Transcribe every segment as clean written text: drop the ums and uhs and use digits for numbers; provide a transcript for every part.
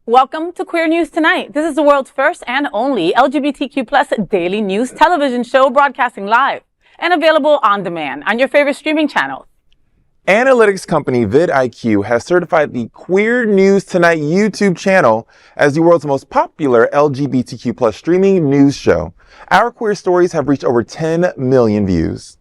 Welcome to Queer News Tonight. This is the world's first and only LGBTQ plus daily news television show broadcasting live and available on demand on your favorite streaming channels. Analytics company vidIQ has certified the Queer News Tonight YouTube channel as the world's most popular LGBTQ plus streaming news show. Our queer stories have reached over 10 million views.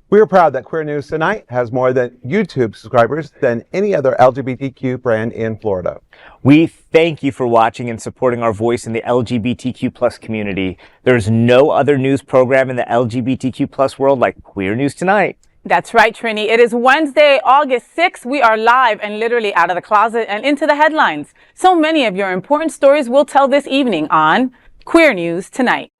We are proud that Queer News Tonight has more than YouTube subscribers than any other LGBTQ brand in Florida. We thank you for watching and supporting our voice in the LGBTQ plus community. There's no other news program in the LGBTQ plus world like Queer News Tonight. That's right, Trini. It is Wednesday, August 6th. We are live and literally out of the closet and into the headlines. So many of your important stories we'll tell this evening on Queer News Tonight.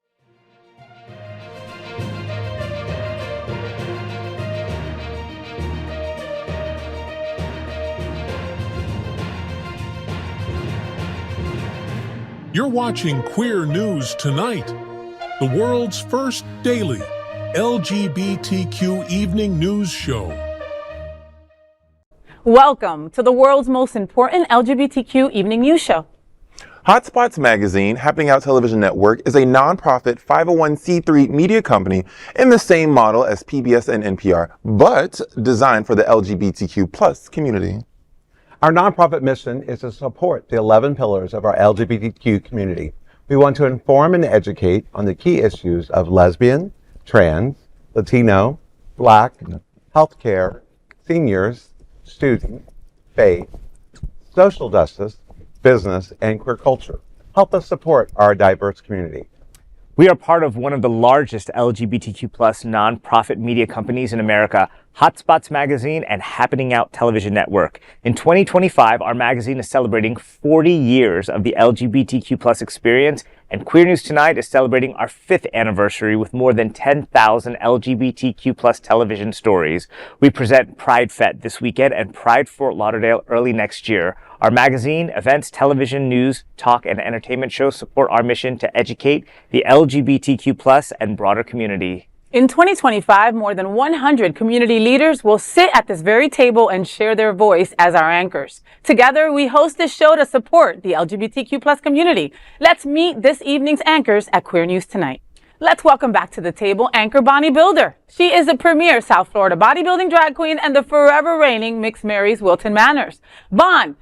You're watching Queer News Tonight, the world's first daily LGBTQ evening news show. Welcome to the world's most important LGBTQ evening news show. Hotspots Magazine, Happening Out Television Network, is a nonprofit 501c3 media company in the same model as PBS and NPR, but designed for the LGBTQ plus community. Our nonprofit mission is to support the 11 pillars of our LGBTQ community. We want to inform and educate on the key issues of lesbian, trans, Latino, Black, healthcare, seniors, student, faith, social justice, business, and queer culture. Help us support our diverse community. We are part of one of the largest LGBTQ plus nonprofit media companies in America, Hotspots Magazine and Happening Out Television Network. In 2025, our magazine is celebrating 40 years of the LGBTQ plus experience, and Queer News Tonight is celebrating our 5th anniversary with more than 10,000 LGBTQ plus television stories. We present Pride Fete this weekend and Pride Fort Lauderdale early next year. Our magazine, events, television, news, talk, and entertainment shows support our mission to educate the LGBTQ plus and broader community. In 2025, more than 100 community leaders will sit at this very table and share their voice as our anchors. Together, we host this show to support the LGBTQ plus community. Let's meet this evening's anchors at Queer News Tonight. Let's welcome back to the table anchor Bonnie Builder. She is a premier South Florida bodybuilding drag queen and the forever reigning Mixed Mary's Wilton Manors. Bon,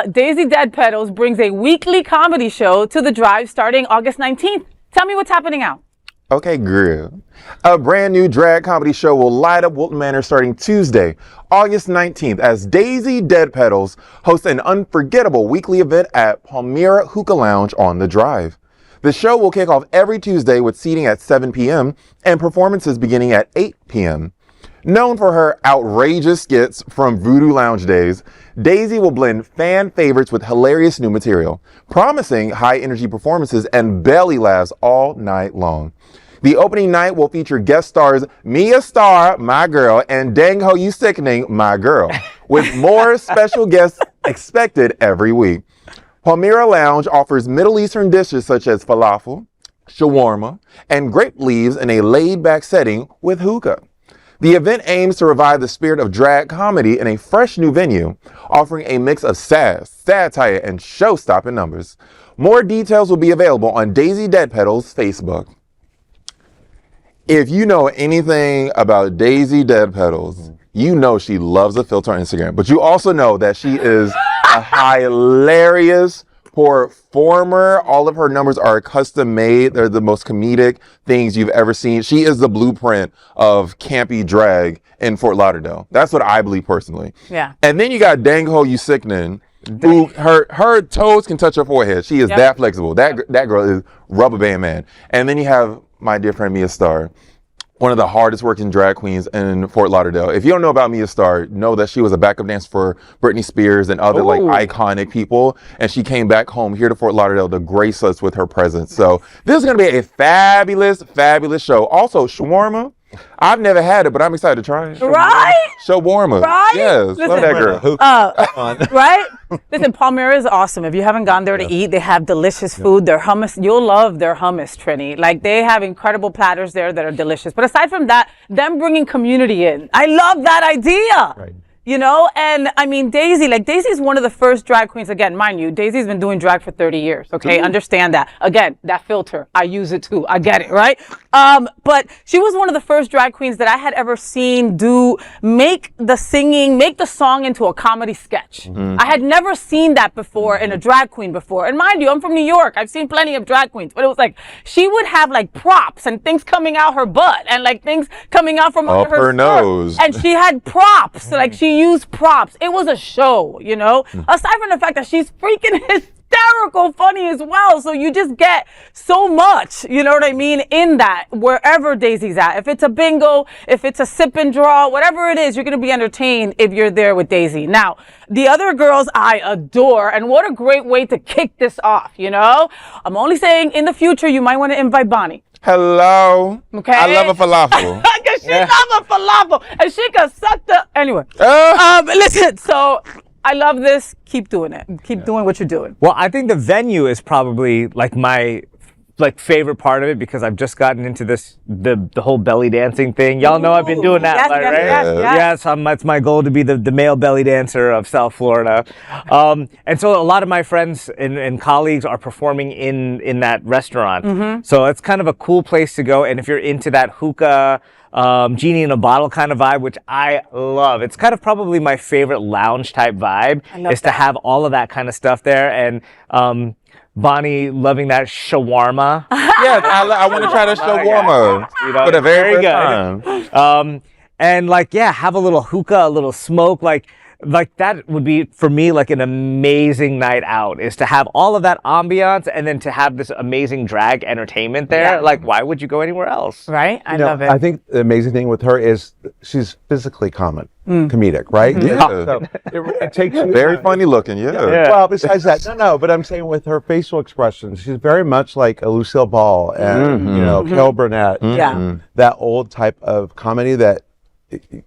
Daisy DeadPetals brings a weekly comedy show to the Drive starting August 19th. Tell me what's happening out. Okay, girl. A brand new drag comedy show will light up Wilton Manor starting Tuesday, August 19th, as Daisy DeadPetals hosts an unforgettable weekly event at Palmyra Hookah Lounge on the Drive. The show will kick off every Tuesday with seating at 7 p.m. and performances beginning at 8 p.m. Known for her outrageous skits from Voodoo Lounge days, Daisy will blend fan favorites with hilarious new material, promising high-energy performances and belly laughs all night long. The opening night will feature guest stars Mia Starr, my girl, and Dang Ho You Sickening, my girl, with more special guests expected every week. Palmyra Lounge offers Middle Eastern dishes such as falafel, shawarma, and grape leaves in a laid-back setting with hookah. The event aims to revive the spirit of drag comedy in a fresh new venue, offering a mix of sass, satire, and show-stopping numbers. More details will be available on Daisy DeadPetals' Facebook. If you know anything about Daisy DeadPetals, you know she loves a filter on Instagram, but you also know that she is a hilarious performer. All of her numbers are custom made. They're the most comedic things you've ever seen. She is the blueprint of campy drag in Fort Lauderdale. That's what I believe personally. Yeah. And then you got Dang Ho You Sickening, who her toes can touch her forehead. She is that flexible. That girl is rubber band man. And then you have my dear friend Mia Starr, one of the hardest working drag queens in Fort Lauderdale. If you don't know about Mia Starr, know that she was a backup dancer for Britney Spears and other like iconic people. And she came back home here to Fort Lauderdale to grace us with her presence. So this is going to be a fabulous, fabulous show. Also, shawarma. I've never had it, but I'm excited to try it. Right? Shawarma. Right? Yes. Listen, love that girl. Right? Listen, Palmyra is awesome. If you haven't gone there to eat, they have delicious food. Their hummus, you'll love their hummus, Trini. Like, they have incredible platters there that are delicious. But aside from that, them bringing community in. I love that idea. Right. You know, and I mean, Daisy's one of the first drag queens. Again, mind you, Daisy's been doing drag for 30 years. Okay, understand that. Again, that filter, I use it too. I get it, right? But she was one of the first drag queens that I had ever seen make the song into a comedy sketch. I had never seen that before in a drag queen before. And mind you, I'm from New York. I've seen plenty of drag queens, but it was like she would have like props and things coming out her butt and like things coming out from under her nose. And she had props, like she used props. It was a show, you know, aside from the fact that she's freaking hysterical funny as well. So you just get so much, you know what I mean, in that, wherever Daisy's at. If it's a bingo, if it's a sip and draw, whatever it is, you're going to be entertained if you're there with Daisy. Now, the other girls I adore, and what a great way to kick this off, you know? I'm only saying in the future, you might want to invite Bonnie. Hello. Okay. I love a falafel. Because she loves a falafel and she can suck the. Anyway. Listen, so I love this. Keep doing it. Keep doing what you're doing. Well, I think the venue is probably like my favorite part of it because I've just gotten into the whole belly dancing thing. Y'all know I've been doing that, yes, right? Yes. That's my goal to be the male belly dancer of South Florida. And so a lot of my friends and colleagues are performing in that restaurant. So it's kind of a cool place to go. And if you're into that hookah, genie in a bottle kind of vibe, which I love. It's kind of probably my favorite lounge type vibe is to have all of that kind of stuff there. And, Bonnie loving that shawarma. Yes, I want to try the shawarma for the very first time. And have a little hookah, a little smoke, like that would be for me like an amazing night out, is to have all of that ambiance and then to have this amazing drag entertainment there. Like, why would you go anywhere else? Right? I love it. I think the amazing thing with her is she's physically comedic, right? Yeah. So it takes you Very funny looking, yeah. Well, besides that, no, but I'm saying with her facial expressions, she's very much like a Lucille Ball and, Carol Burnett. Yeah. That old type of comedy that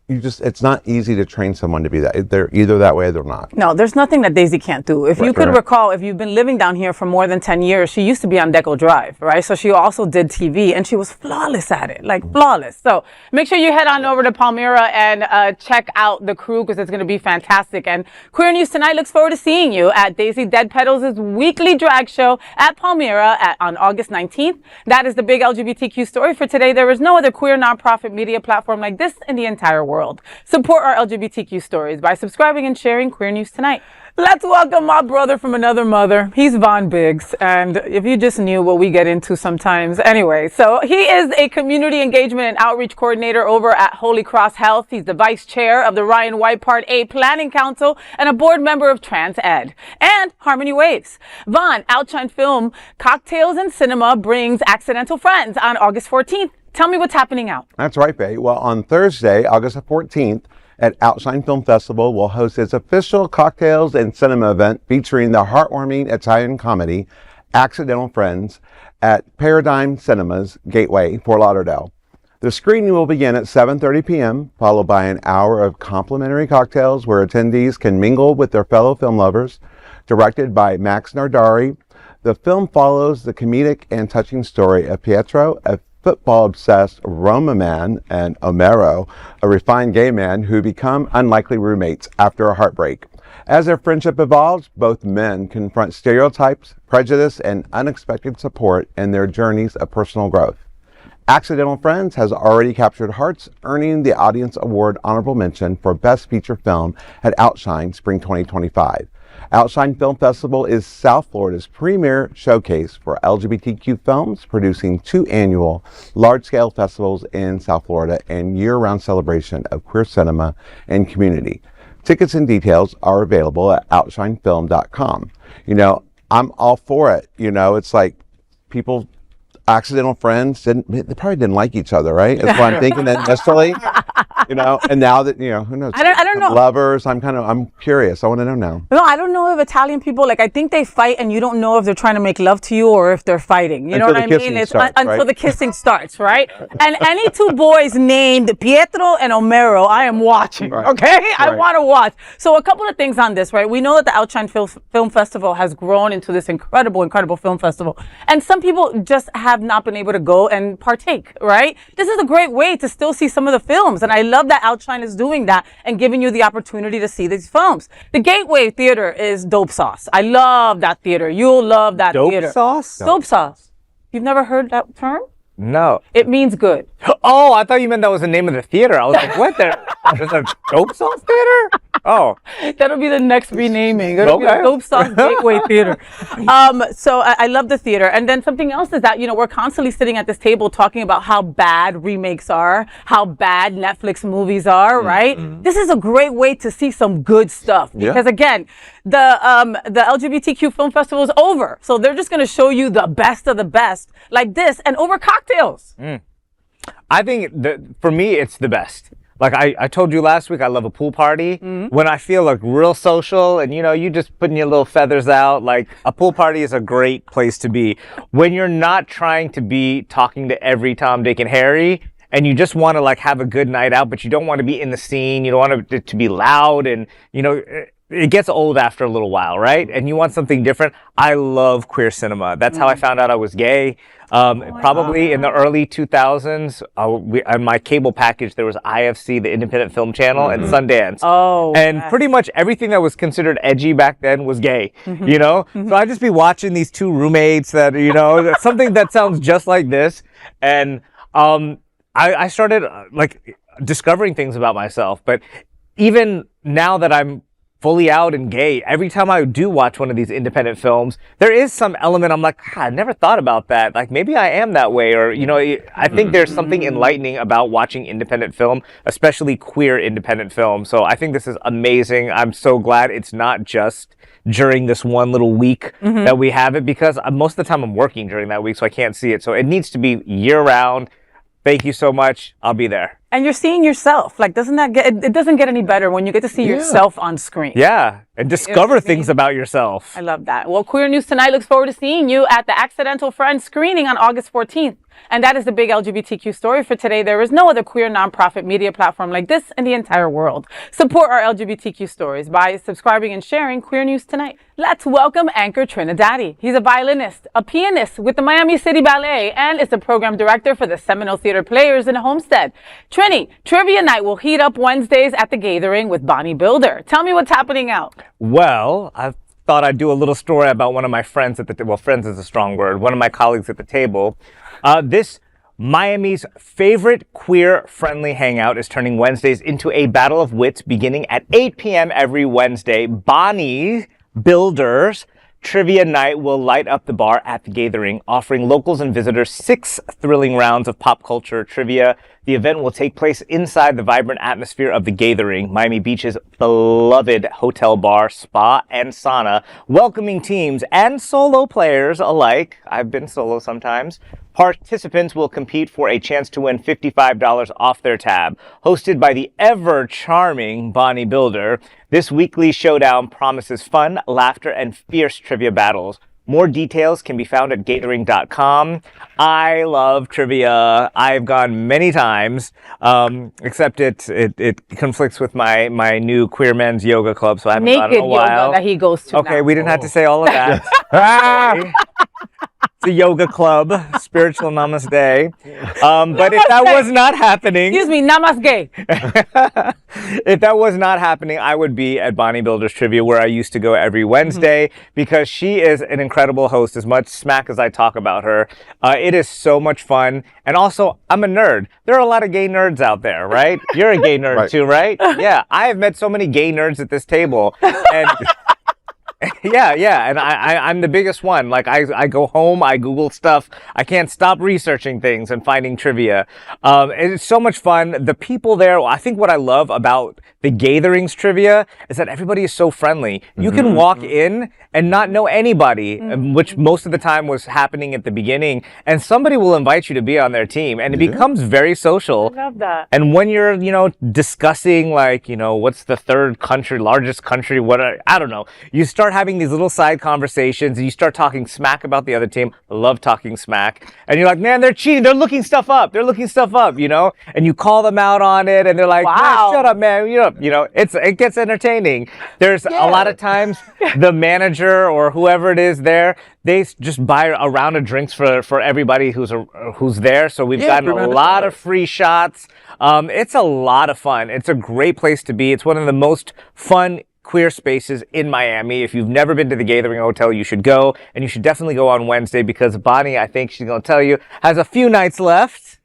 it's not easy to train someone to be that. They're either that way or they're not. No, there's nothing that Daisy can't do. If you could recall, if you've been living down here for more than 10 years, she used to be on Deco Drive, right? So she also did TV and she was flawless at it, like flawless. So make sure you head on over to Palmyra and check out the crew because it's going to be fantastic. And Queer News Tonight looks forward to seeing you at Daisy DeadPetals' weekly drag show at Palmyra on August 19th. That is the big LGBTQ story for today. There is no other queer nonprofit media platform like this in the entire world. Support our LGBTQ stories by subscribing and sharing Queer News Tonight. Let's welcome my brother from another mother. He's Von Biggs, and if you just knew what we get into sometimes. Anyway, so he is a community engagement and outreach coordinator over at Holy Cross Health. He's the vice chair of the Ryan White Part A Planning Council and a board member of Trans Ed and Harmony Waves. Von, Outshine Film, Cocktails and Cinema brings Accidental Friends on August 14th. Tell me what's happening out. That's right, Faye. Well, on Thursday, August 14th, at Outshine Film Festival will host its official cocktails and cinema event featuring the heartwarming Italian comedy Accidental Friends at Paradigm Cinemas, Gateway, Fort Lauderdale. The screening will begin at 7:30 p.m., followed by an hour of complimentary cocktails where attendees can mingle with their fellow film lovers. Directed by Max Nardari, the film follows the comedic and touching story of Pietro, a football-obsessed Roma man, and Omero, a refined gay man who become unlikely roommates after a heartbreak. As their friendship evolves, both men confront stereotypes, prejudice, and unexpected support in their journeys of personal growth. Accidental Friends has already captured hearts, earning the Audience Award Honorable Mention for Best Feature Film at Outshine Spring 2025. Outshine Film Festival is South Florida's premier showcase for LGBTQ films, producing 2 annual large-scale festivals in South Florida and year-round celebration of queer cinema and community. Tickets and details are available at outshinefilm.com. You know, I'm all for it. You know, it's like people, Accidental Friends, they probably didn't like each other, right? That's why I'm thinking that necessarily, you know, and now that, you know, who knows? I don't know. Lovers, I'm curious. I want to know now. No, I don't know if Italian people, like, I think they fight and you don't know if they're trying to make love to you or if they're fighting. You know what I mean? It's until the kissing starts, right? And any 2 boys named Pietro and Omero, I am watching, okay? I want to watch. So a couple of things on this, right? We know that the Outshine Film Festival has grown into this incredible film festival. And some people just have not been able to go and partake, right? This is a great way to still see some of the films. And I love that Outshine is doing that and giving you the opportunity to see these films. The Gateway Theater is dope sauce. I love that theater. You'll love that theater. Dope sauce? Dope sauce. You've never heard that term? No. It means good. Oh, I thought you meant that was the name of the theater. I was like, what? There's a dope sauce theater? Oh. That'll be the next renaming. It'll be the Dope Sauce Gateway Theater. So I love the theater. And then something else is that, we're constantly sitting at this table talking about how bad remakes are, how bad Netflix movies are, right? This is a great way to see some good stuff. Because again, the LGBTQ Film Festival is over. So they're just going to show you the best of the best like this and over cocktails. I think for me, it's the best. Like I told you last week, I love a pool party. When I feel like real social and, you just putting your little feathers out, like a pool party is a great place to be. When you're not trying to be talking to every Tom, Dick, and Harry, and you just want to like have a good night out, but you don't want to be in the scene. You don't want it to be loud and, it gets old after a little while, right? And you want something different. I love queer cinema. That's how I found out I was gay. Probably in the early 2000s, on my cable package, there was IFC, the Independent Film Channel, and Sundance. And pretty much everything that was considered edgy back then was gay, So I'd just be watching these two roommates that, something that sounds just like this. And I started discovering things about myself. But even now that I'm fully out and gay, every time I do watch one of these independent films, there is some element I'm like, I never thought about that. Like maybe I am that way, or I think there's something enlightening about watching independent film, especially queer independent film. So I think this is amazing. I'm so glad it's not just during this one little week that we have it, because most of the time I'm working during that week, so I can't see it. So it needs to be year round. Thank you so much. I'll be there. And you're seeing yourself. Like, it doesn't get any better when you get to see yourself on screen. Yeah. And discover things about yourself. I love that. Well, Queer News Tonight looks forward to seeing you at the Accidental Friend screening on August 14th. And that is the big LGBTQ story for today. There is no other queer nonprofit media platform like this in the entire world. Support our LGBTQ stories by subscribing and sharing Queer News Tonight. Let's welcome anchor TriniDaddy. He's a violinist, a pianist with the Miami City Ballet, and is the program director for the Seminole Theater Players in Homestead. Trini, Trivia Night will heat up Wednesdays at the Gaythering with Bonnie Builder. Tell me what's happening out. Well, I thought I'd do a little story about one of my friends friends is a strong word, one of my colleagues at the table. This Miami's favorite queer-friendly hangout is turning Wednesdays into a battle of wits beginning at 8 p.m. every Wednesday. Bonnie Builders Trivia Night will light up the bar at the Gaythering, offering locals and visitors 6 thrilling rounds of pop culture trivia. The event will take place inside the vibrant atmosphere of the Gaythering, Miami Beach's beloved hotel bar, spa, and sauna, welcoming teams and solo players alike. I've been solo sometimes. Participants will compete for a chance to win $55 off their tab. Hosted by the ever-charming Bonnie Builder, this weekly showdown promises fun, laughter, and fierce trivia battles. More details can be found at Gaythering.com. I love trivia. I've gone many times, except it conflicts with my new queer men's yoga club, so I haven't gone in a while. Naked yoga that he goes to Okay, now. we didn't have to say all of that. It's a yoga club, spiritual namaste. But if that was not happening... Excuse me, namaste. If that was not happening, I would be at Bonnie Builder's Trivia, where I used to go every Wednesday, because she is an incredible host, as much smack as I talk about her. It is so much fun. And also, I'm a nerd. There are a lot of gay nerds out there, right? You're a gay nerd too, right? Yeah, I have met so many gay nerds at this table. And... Yeah, and I'm the biggest one. Like, I go home, I Google stuff, I can't stop researching things and finding trivia. It's so much fun. The people there, I think what I love about the Gaythering's trivia is that everybody is so friendly. You can walk in and not know anybody, which most of the time was happening at the beginning, and somebody will invite you to be on their team, and it becomes very social. I love that. And when you're, discussing, like, what's the third country, largest country, I don't know, you start having these little side conversations and you start talking smack about the other team. I love talking smack. And you're like, man, they're cheating. They're looking stuff up. They're looking stuff up, you know? And you call them out on it and they're like, wow. shut up, man. You know, it gets entertaining. There's a lot of times the manager or whoever it is there, they just buy a round of drinks for everybody who's there. So we've gotten a lot of free shots. It's a lot of fun. It's a great place to be. It's one of the most fun queer spaces in Miami. If you've never been to the Gaythering Hotel, you should go, and you should definitely go on Wednesday because Bonnie, I think she's going to tell you, has a few nights left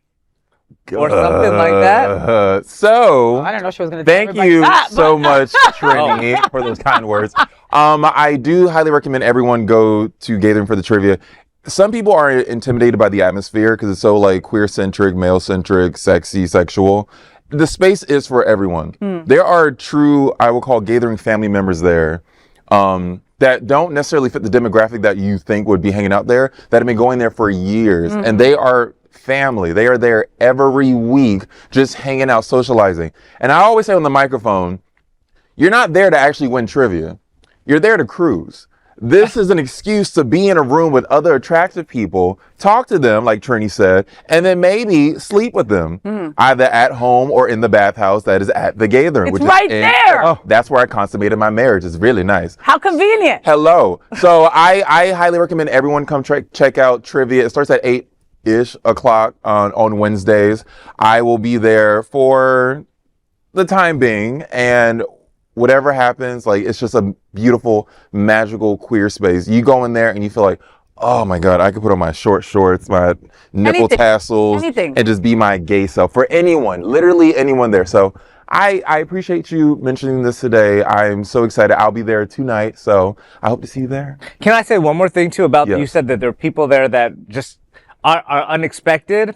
or something like that. So I don't know if she was going to thank you so much, Trini, for those kind words. I do highly recommend everyone go to Gaythering for the trivia. Some people are intimidated by the atmosphere because it's so like queer-centric, male-centric, sexy, sexual. The space is for everyone. There are true, I will call Gaythering family members there that don't necessarily fit the demographic that you think would be hanging out there, that have been going there for years. And they are family. They are there every week just hanging out, socializing. And I always say on the microphone, you're not there to actually win trivia. You're there to cruise. This is an excuse to be in a room with other attractive people, talk to them, like Trini said, and then maybe sleep with them, either at home or in the bathhouse that is at the Gaythering. It's right there. Oh, that's where I consummated my marriage. It's really nice. How convenient. Hello. So I highly recommend everyone come check out trivia. It starts at 8-ish o'clock on Wednesdays. I will be there for the time being, and whatever happens, like, it's just a beautiful, magical, queer space. You go in there and you feel like, oh my God, I could put on my short shorts, my nipple tassels, and just be my gay self for anyone, literally anyone there. So I appreciate you mentioning this today. I'm so excited. I'll be there tonight, so I hope to see you there. Can I say one more thing too about you said that there are people there that just are unexpected?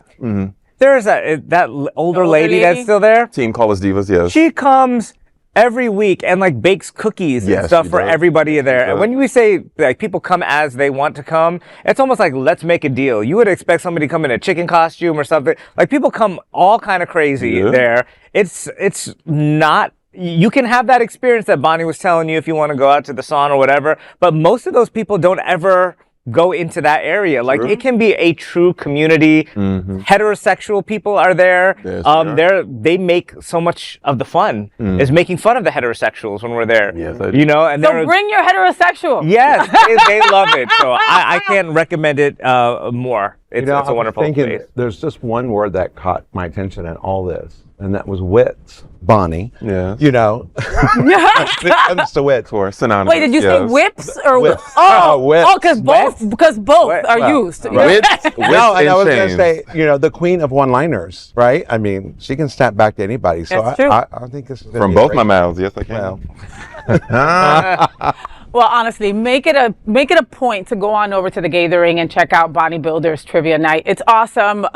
There's that older lady that's still there. Team Call Us Divas, yes. She comes every week and like bakes cookies and stuff for everybody there. And when we say like people come as they want to come, it's almost like let's make a deal. You would expect somebody to come in a chicken costume or something. Like people come all kind of crazy there. It's not. You can have that experience that Bonnie was telling you if you want to go out to the sauna or whatever. But most of those people don't ever go into that area. Like it can be a true community. Heterosexual people are there. They make so much of the fun is making fun of the heterosexuals when we're there. You know, and so bring your heterosexual. Yes, they love it. So I can't recommend it more. It's a wonderful place. There's just one word that caught my attention in all this, and that was wits. Bonnie. Yeah. You know. It's the wits. Or synonymous. Wait, did you say whips or whips? Oh, because Whips. both are used. Whips, No, and I was going to say, you know, the queen of one-liners, right? I mean, she can snap back to anybody. So That's true. I think this is gonna From be both great. my mouths, yes, I can. Well, honestly, make it a point to go on over to the Gaythering and check out Bonnie Builder's trivia night. It's awesome.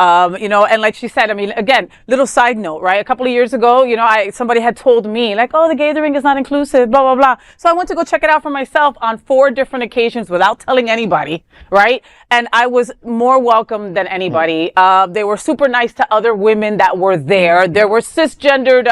You know, and like she said, I mean, again, little side note, right? A couple of years ago, you know, somebody had told me like, oh, the Gaythering is not inclusive, blah, blah, blah. So I went to go check it out for myself on 4 different occasions without telling anybody, right? And I was more welcome than anybody. They were super nice to other women that were there. There were cisgendered,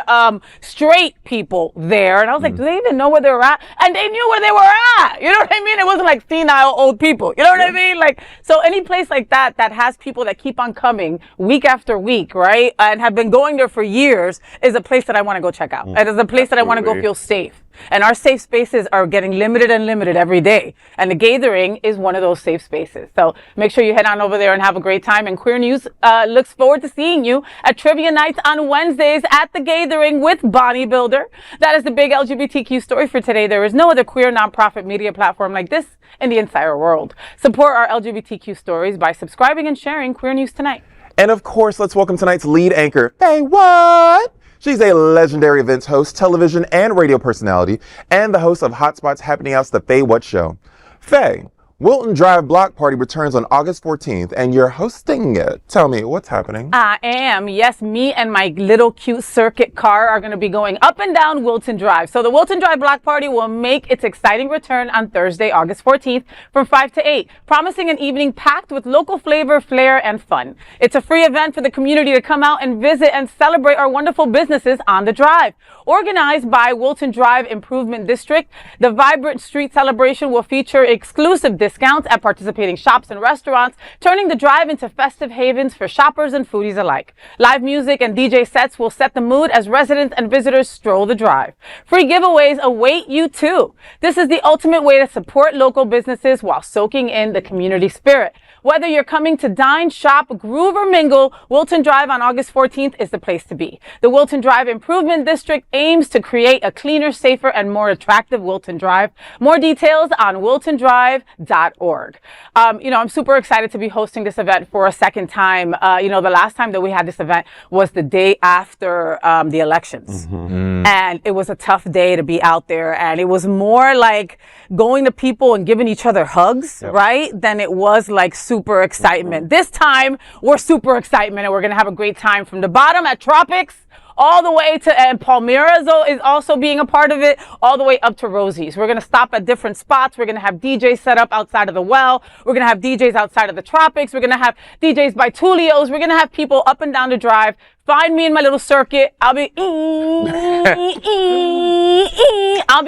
straight people there. And I was like, do they even know where they were at? And they knew where they were at. You know what I mean? It wasn't like senile old people. You know what I mean? Like, so any place like that has people that keep on coming week after week, right? And have been going there for years is a place that I want to go check out. It is a place that I want to go feel safe. And our safe spaces are getting limited and limited every day. And the Gaythering is one of those safe spaces. So make sure you head on over there and have a great time. And Queer News looks forward to seeing you at Trivia Nights on Wednesdays at the Gaythering with Bonnie Builder. That is the big LGBTQ story for today. There is no other queer nonprofit media platform like this in the entire world. Support our LGBTQ stories by subscribing and sharing Queer News Tonight. And of course, let's welcome tonight's lead anchor, FayWhat. She's a legendary events host, television and radio personality, and the host of Hotspot's Happening Out's The FayWhat Show. Faye, Wilton Drive Block Party returns on August 14th, and you're hosting it. Tell me, what's happening? I am. Yes, me and my little cute circuit car are going to be going up and down Wilton Drive. So the Wilton Drive Block Party will make its exciting return on Thursday, August 14th from 5 to 8, promising an evening packed with local flavor, flair, and fun. It's a free event for the community to come out and visit and celebrate our wonderful businesses on the drive. Organized by Wilton Drive Improvement District, the vibrant street celebration will feature exclusive discounts at participating shops and restaurants, turning the drive into festive havens for shoppers and foodies alike. Live music and DJ sets will set the mood as residents and visitors stroll the drive. Free giveaways await you too. This is the ultimate way to support local businesses while soaking in the community spirit. Whether you're coming to dine, shop, groove, or mingle, Wilton Drive on August 14th is the place to be. The Wilton Drive Improvement District aims to create a cleaner, safer, and more attractive Wilton Drive. More details on wiltondrive.org. I'm super excited to be hosting this event for a second time. The last time that we had this event was the day after the elections. Mm-hmm. And it was a tough day to be out there. And it was more like going to people and giving each other hugs, right? Than it was like super excitement. This time, we're super excitement, and we're going to have a great time from the bottom at Tropics all the way to, and Palmyra is also being a part of it, all the way up to Rosie's. We're going to stop at different spots. We're going to have DJs set up outside of the well. We're going to have DJs outside of the Tropics. We're going to have DJs by Tulio's. We're going to have people up and down the drive. Find me in my little circuit. I'll be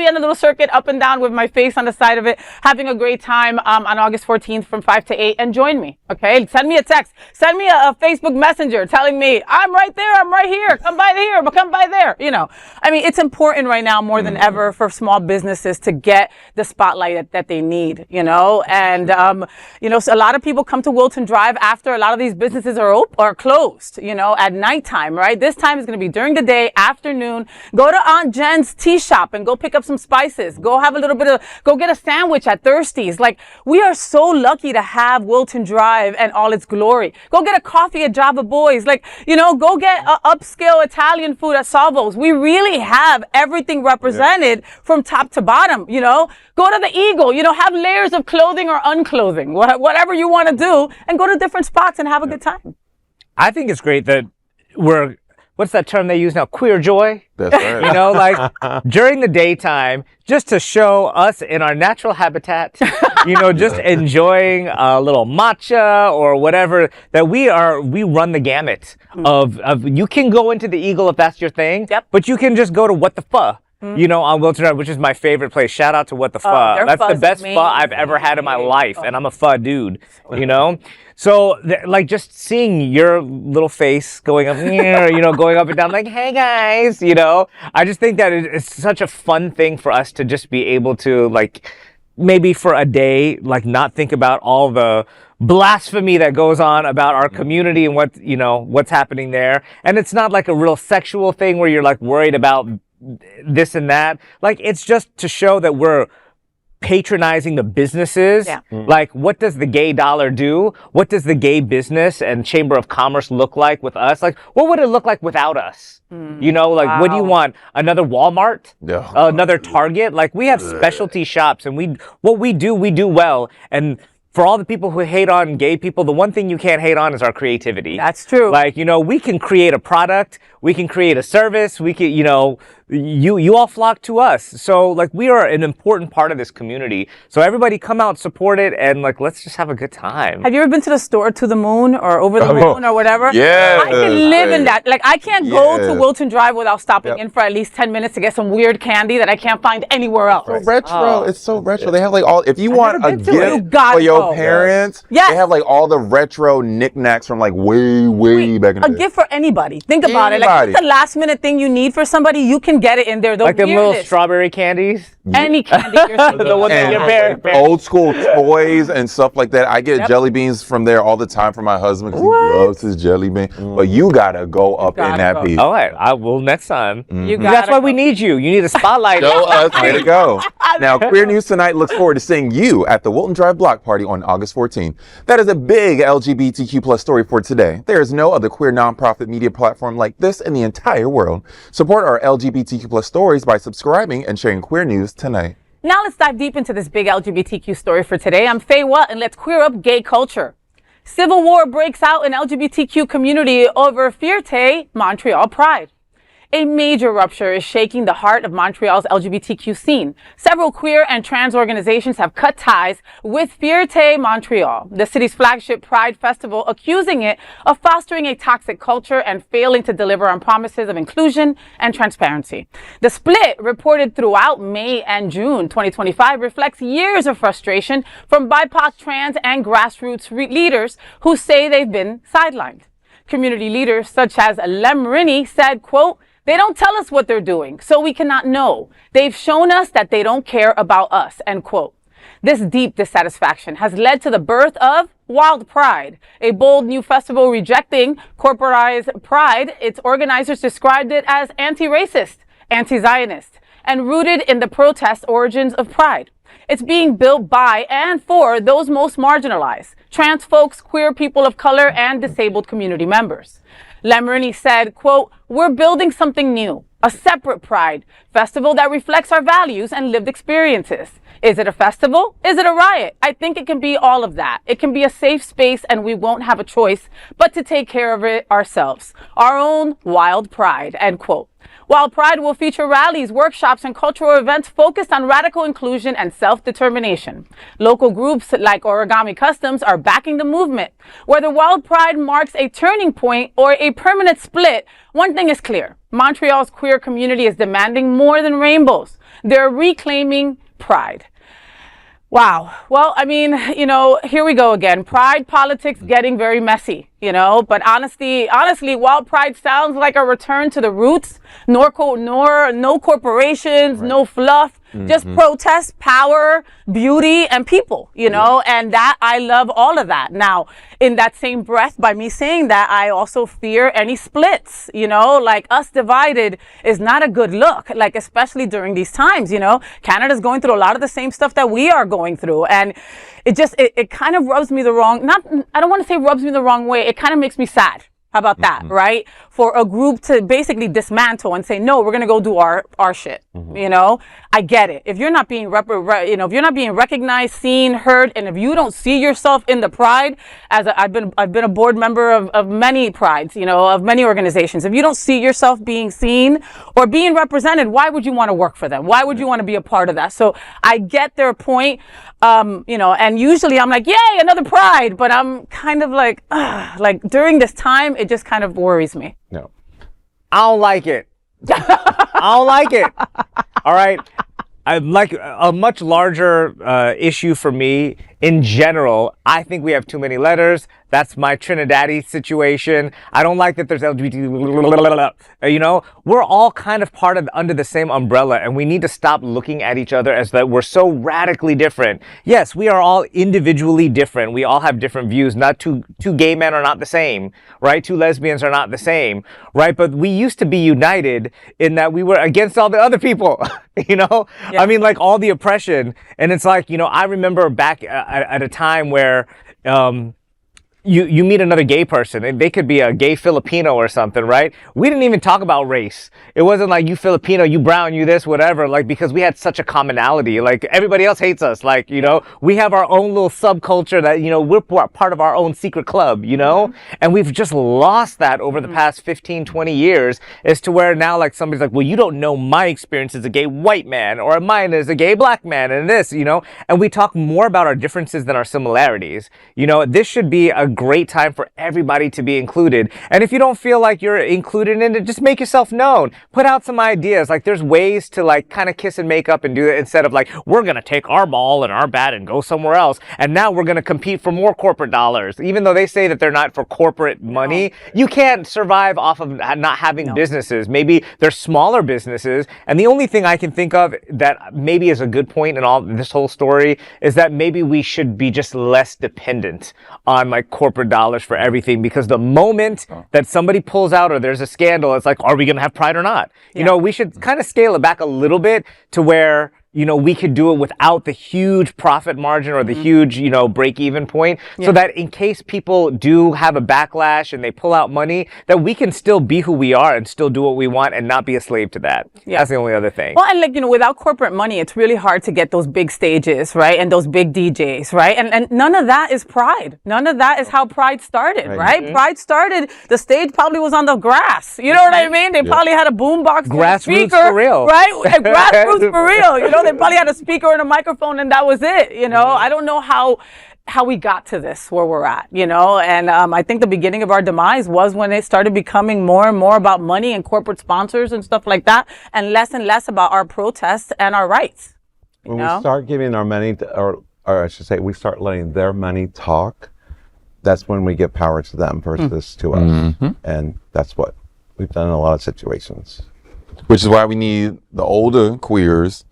on a little circuit up and down with my face on the side of it, having a great time on August 14th from 5 to 8. And join me, okay? Send me a text. Send me a Facebook Messenger telling me, I'm right there, I'm right here. Come by here, but come by there. It's important right now more than ever for small businesses to get the spotlight that they need, And, so a lot of people come to Wilton Drive after a lot of these businesses are closed, at night time, right? This time is going to be during the day, afternoon. Go to Aunt Jen's tea shop and go pick up some spices. Go have go get a sandwich at Thirsties. Like, we are so lucky to have Wilton Drive and all its glory. Go get a coffee at Java Boys. Go get upscale Italian food at Salvo's. We really have everything represented from top to bottom, Go to the Eagle, have layers of clothing or unclothing, whatever you want to do, and go to different spots and have a good time. I think it's great that what's that term they use now? Queer joy? That's right. During the daytime, just to show us in our natural habitat, just enjoying a little matcha or whatever, that we run the gamut of you can go into the Eagle if that's your thing, but you can just go to What the Pho. On Wilton Drive, which is my favorite place. Shout out to What the Pho. That's the best pho I've ever had in my life, and I'm a pho dude, So, just seeing your little face going up, going up and down, like, hey guys, I just think that it's such a fun thing for us to just be able to, maybe for a day, not think about all the blasphemy that goes on about our community and what's happening there. And it's not like a real sexual thing where you're worried about this and that. It's just to show that we're patronizing the businesses. Yeah. What does the gay dollar do? What does the gay business and Chamber of Commerce look like with us? What would it look like without us? Wow. What do you want? Another Walmart? Yeah. Another Target? We have specialty shops, and what we do well. And for all the people who hate on gay people, the one thing you can't hate on is our creativity. That's true. We can create a product, we can create a service, we can, you all flock to us. So, we are an important part of this community. So everybody come out, support it, and, let's just have a good time. Have you ever been to the store To the Moon or Over the Moon or whatever? Yeah. I can live in that. I can't go to Wilton Drive without stopping in for at least 10 minutes to get some weird candy that I can't find anywhere else. So retro. It's so retro. They have, if you want a gift for your parents, they have, all the retro knickknacks from, way back in the day. A gift for anybody. Think about it. If it's a last minute thing you need for somebody, you can get it in there. Them little strawberry candies? Any candy you're thinking. The one that your parents. Old school toys and stuff like that. I get jelly beans from there all the time from my husband because he loves his jelly bean. But you gotta go up in that piece. All right, I will next time. That's why we need you. You need a spotlight. Show us where to go. Now, Queer News Tonight looks forward to seeing you at the Wilton Drive Block Party on August 14th. That is a big LGBTQ plus story for today. There is no other queer nonprofit media platform like this in the entire world. Support our LGBTQ plus stories by subscribing and sharing Queer News Tonight. Now let's dive deep into this big LGBTQ story for today. I'm FayWhat, and let's queer up gay culture. Civil war breaks out in LGBTQ community over Fierte, Montreal pride. A major rupture is shaking the heart of Montreal's LGBTQ scene. Several queer and trans organizations have cut ties with Fierte, Montreal, the city's flagship Pride Festival, accusing it of fostering a toxic culture and failing to deliver on promises of inclusion and transparency. The split, reported throughout May and June 2025, reflects years of frustration from BIPOC, trans, and grassroots leaders who say they've been sidelined. Community leaders such as Lemrini said, quote, "They don't tell us what they're doing, so we cannot know. They've shown us that they don't care about us," end quote. This deep dissatisfaction has led to the birth of Wild Pride, a bold new festival rejecting corporatized pride. Its organizers described it as anti-racist, anti-Zionist, and rooted in the protest origins of pride. It's being built by and for those most marginalized, trans folks, queer people of color, and disabled community members. Lemrini said, quote, "We're building something new, a separate pride festival that reflects our values and lived experiences. Is it a festival? Is it a riot? I think it can be all of that. It can be a safe space, and we won't have a choice but to take care of it ourselves. Our own wild pride," end quote. Wild Pride will feature rallies, workshops, and cultural events focused on radical inclusion and self-determination. Local groups like Origami Customs are backing the movement. Whether Wild Pride marks a turning point or a permanent split, one thing is clear. Montreal's queer community is demanding more than rainbows. They're reclaiming pride. Wow. Well, I mean, here we go again. Pride politics getting very messy, but honestly, Wild Pride sounds like a return to the roots. No corporations, no fluff, just protest, power, beauty, and people, and that I love all of that. Now, in that same breath, by me saying that, I also fear any splits, like us divided is not a good look, like especially during these times, Canada's going through a lot of the same stuff that we are going through. And it kind of rubs me the wrong, I don't want to say rubs me the wrong way. It kind of makes me sad. How about that, right? For a group to basically dismantle and say, no, we're going to go do our shit. I get it. If you're not being if you're not being recognized, seen, heard, and if you don't see yourself in the pride, I've been a board member of many prides, of many organizations. If you don't see yourself being seen or being represented, why would you want to work for them? Why would you want to be a part of that? So I get their point. And usually I'm like, yay, another pride, but I'm kind of like during this time, it just kind of worries me. No. I don't like it. I don't like it. All right. I like a much larger issue for me in general. I think we have too many letters. That's my TriniDaddy situation. I don't like that there's LGBT. We're all kind of under the same umbrella, and we need to stop looking at each other as that we're so radically different. Yes, we are all individually different. We all have different views. Not two gay men are not the same, right? Two lesbians are not the same, right? But we used to be united in that we were against all the other people, Yeah. I mean, like all the oppression. And it's like, I remember back at a time where, you meet another gay person, and they could be a gay Filipino or something, right? We didn't even talk about race. It wasn't like you Filipino, you brown, you this, whatever, because we had such a commonality. Like everybody else hates us. We have our own little subculture that, we're part of our own secret club, And we've just lost that over the past 15, 20 years as to where now somebody's like, well, you don't know my experience as a gay white man or mine as a gay black man and this, and we talk more about our differences than our similarities. This should be a great time for everybody to be included. And if you don't feel like you're included in it, just make yourself known. Put out some ideas. There's ways to kind of kiss and make up and do it instead of we're going to take our ball and our bat and go somewhere else. And now we're going to compete for more corporate dollars. Even though they say that they're not for corporate money, you can't survive off of not having businesses. Maybe they're smaller businesses. And the only thing I can think of that maybe is a good point in all this whole story is that maybe we should be just less dependent on corporate dollars for everything, because the moment that somebody pulls out or there's a scandal, it's like, are we going to have pride or not? We should kind of scale it back a little bit to where we could do it without the huge profit margin or the huge, break-even point, so that in case people do have a backlash and they pull out money, that we can still be who we are and still do what we want and not be a slave to that. Yeah. That's the only other thing. Well, and without corporate money, it's really hard to get those big stages, right? And those big DJs, right? And none of that is Pride. None of that is how Pride started, right? Mm-hmm. Pride started, the stage probably was on the grass. You know what I mean? They probably had a boombox, grassroots speaker, for real, right? Grassroots for real. They probably had a speaker and a microphone, and that was it. I don't know how we got to this where we're at. And I think the beginning of our demise was when it started becoming more and more about money and corporate sponsors and stuff like that, and less about our protests and our rights. When we start giving our money, or I should say, we start letting their money talk, that's when we give power to them versus to us. Mm-hmm. And that's what we've done in a lot of situations. Which is why we need the older queers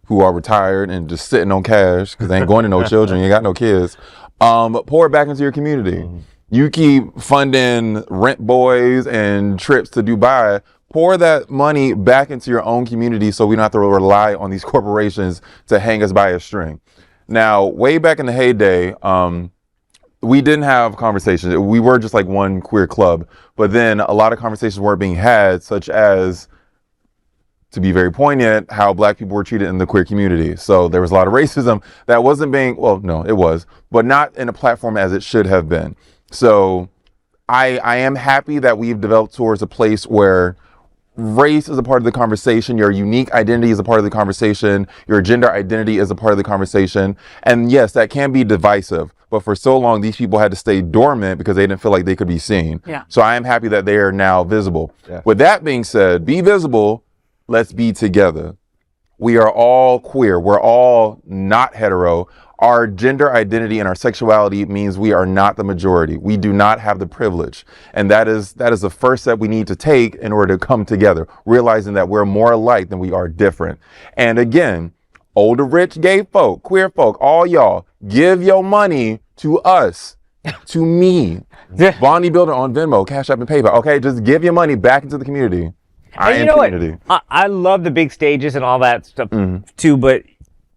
who are retired and just sitting on cash because they ain't going to no children, you ain't got no kids. Pour it back into your community. Mm-hmm. You keep funding rent boys and trips to Dubai. Pour that money back into your own community so we don't have to rely on these corporations to hang us by a string. Now, way back in the heyday, we didn't have conversations. We were just like one queer club, but then a lot of conversations weren't being had, such as, to be very poignant, how Black people were treated in the queer community. So there was a lot of racism that wasn't being, well, no, it was, but not in a platform as it should have been. So I am happy that we've developed towards a place where race is a part of the conversation, your unique identity is a part of the conversation, your gender identity is a part of the conversation. And yes, that can be divisive, but for so long, these people had to stay dormant because they didn't feel like they could be seen. Yeah. So I am happy that they are now visible. Yeah. With that being said, be visible. Let's be together. We are all queer. We're all not hetero. Our gender identity and our sexuality means we are not the majority. We do not have the privilege. And that is the first step we need to take in order to come together, realizing that we're more alike than we are different. And again, older, rich, gay folk, queer folk, all y'all, give your money to us, to me. Bonnie Builder on Venmo, Cash App, and PayPal. Okay, just give your money back into the community. And you know what? I love the big stages and all that stuff too, but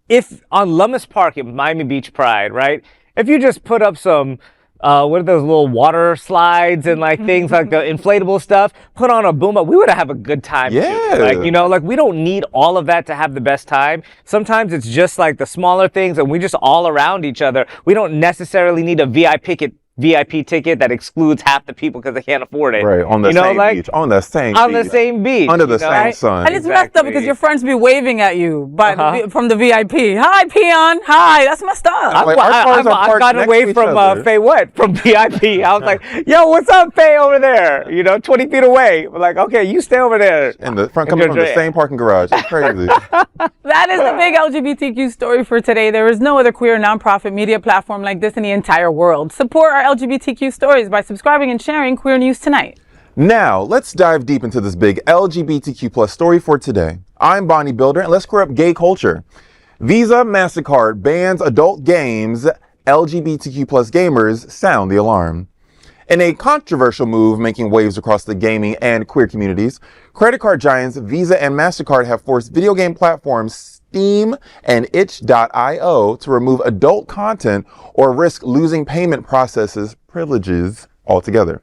if on Lummis Park at Miami Beach Pride, right? If you just put up some, what are those little water slides and like things like the inflatable stuff, put on a boom up, we would have a good time. Yeah. Too. We don't need all of that to have the best time. Sometimes it's just like the smaller things and we just all around each other. We don't necessarily need a VIP ticket that excludes half the people because they can't afford it. Right, on the same beach. On the same beach. Under the same sun. And it's messed up because your friends be waving at you from the VIP. Hi, peon. Hi, that's messed up. I've gotten away from FayWhat, from VIP. I was like, yo, what's up, Fay, over there? 20 feet away. We're like, okay, you stay over there. In the front, coming from the same parking garage. It's crazy. That is the big LGBTQ story for today. There is no other queer nonprofit media platform like this in the entire world. Support our LGBTQ stories by subscribing and sharing Queer News Tonight. Now, let's dive deep into this big LGBTQ plus story for today. I'm Bonnie Builder, and let's queer up gay culture. Visa, Mastercard bans adult games. LGBTQ plus gamers sound the alarm. In a controversial move making waves across the gaming and queer communities, credit card giants Visa and Mastercard have forced video game platforms Steam and itch.io to remove adult content or risk losing payment processes privileges altogether.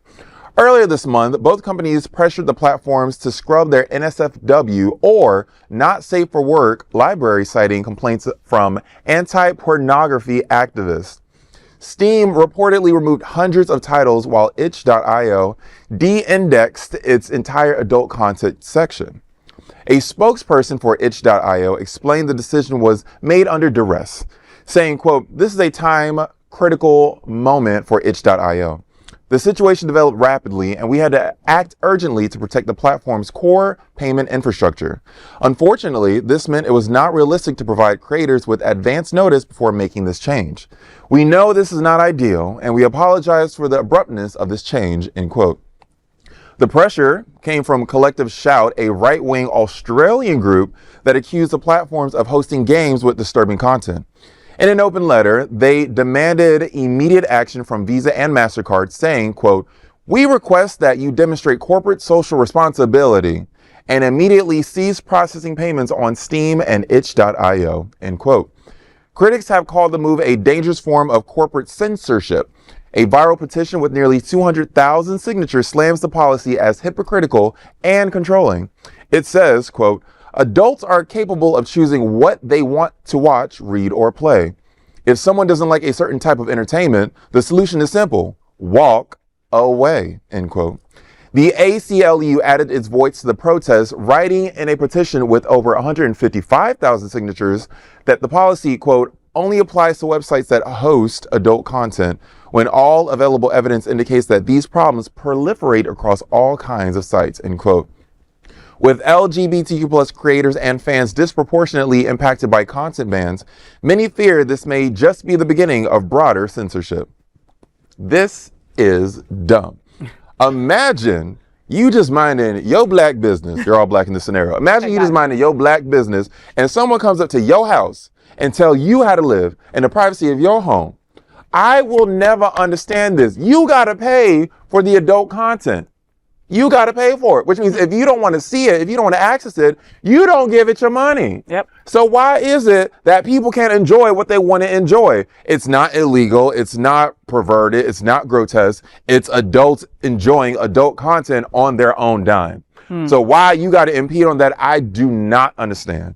Earlier this month, both companies pressured the platforms to scrub their NSFW or not safe for work library, citing complaints from anti-pornography activists. Steam reportedly removed hundreds of titles while itch.io de-indexed its entire adult content section. A spokesperson for itch.io explained the decision was made under duress, saying, quote, "This is a time-critical moment for itch.io. The situation developed rapidly, and we had to act urgently to protect the platform's core payment infrastructure. Unfortunately, this meant it was not realistic to provide creators with advance notice before making this change. We know this is not ideal, and we apologize for the abruptness of this change," end quote. The pressure came from Collective Shout, a right-wing Australian group that accused the platforms of hosting games with disturbing content. In an open letter, they demanded immediate action from Visa and Mastercard, saying, quote, "We request that you demonstrate corporate social responsibility and immediately ceased processing payments on Steam and itch.io, end quote. Critics have called the move a dangerous form of corporate censorship. A viral petition with nearly 200,000 signatures slams the policy as hypocritical and controlling. It says, quote, adults are capable of choosing what they want to watch, read, or play. If someone doesn't like a certain type of entertainment, the solution is simple. Walk away, end quote. The ACLU added its voice to the protest, writing in a petition with over 155,000 signatures that the policy, quote, only applies to websites that host adult content when all available evidence indicates that these problems proliferate across all kinds of sites, end quote. With LGBTQ plus creators and fans disproportionately impacted by content bans, many fear this may just be the beginning of broader censorship. This is dumb. Imagine you just minding your black business. You're all black in this scenario. Imagine you just minding your black business and someone comes up to your house and tell you how to live in the privacy of your home. I will never understand this. You got to pay for the adult content. You got to pay for it, which means if you don't want to see it, if you don't want to access it, you don't give it your money. Yep. So why is it that people can't enjoy what they want to enjoy? It's not illegal. It's not perverted. It's not grotesque. It's adults enjoying adult content on their own dime. So why you got to impede on that, I do not understand.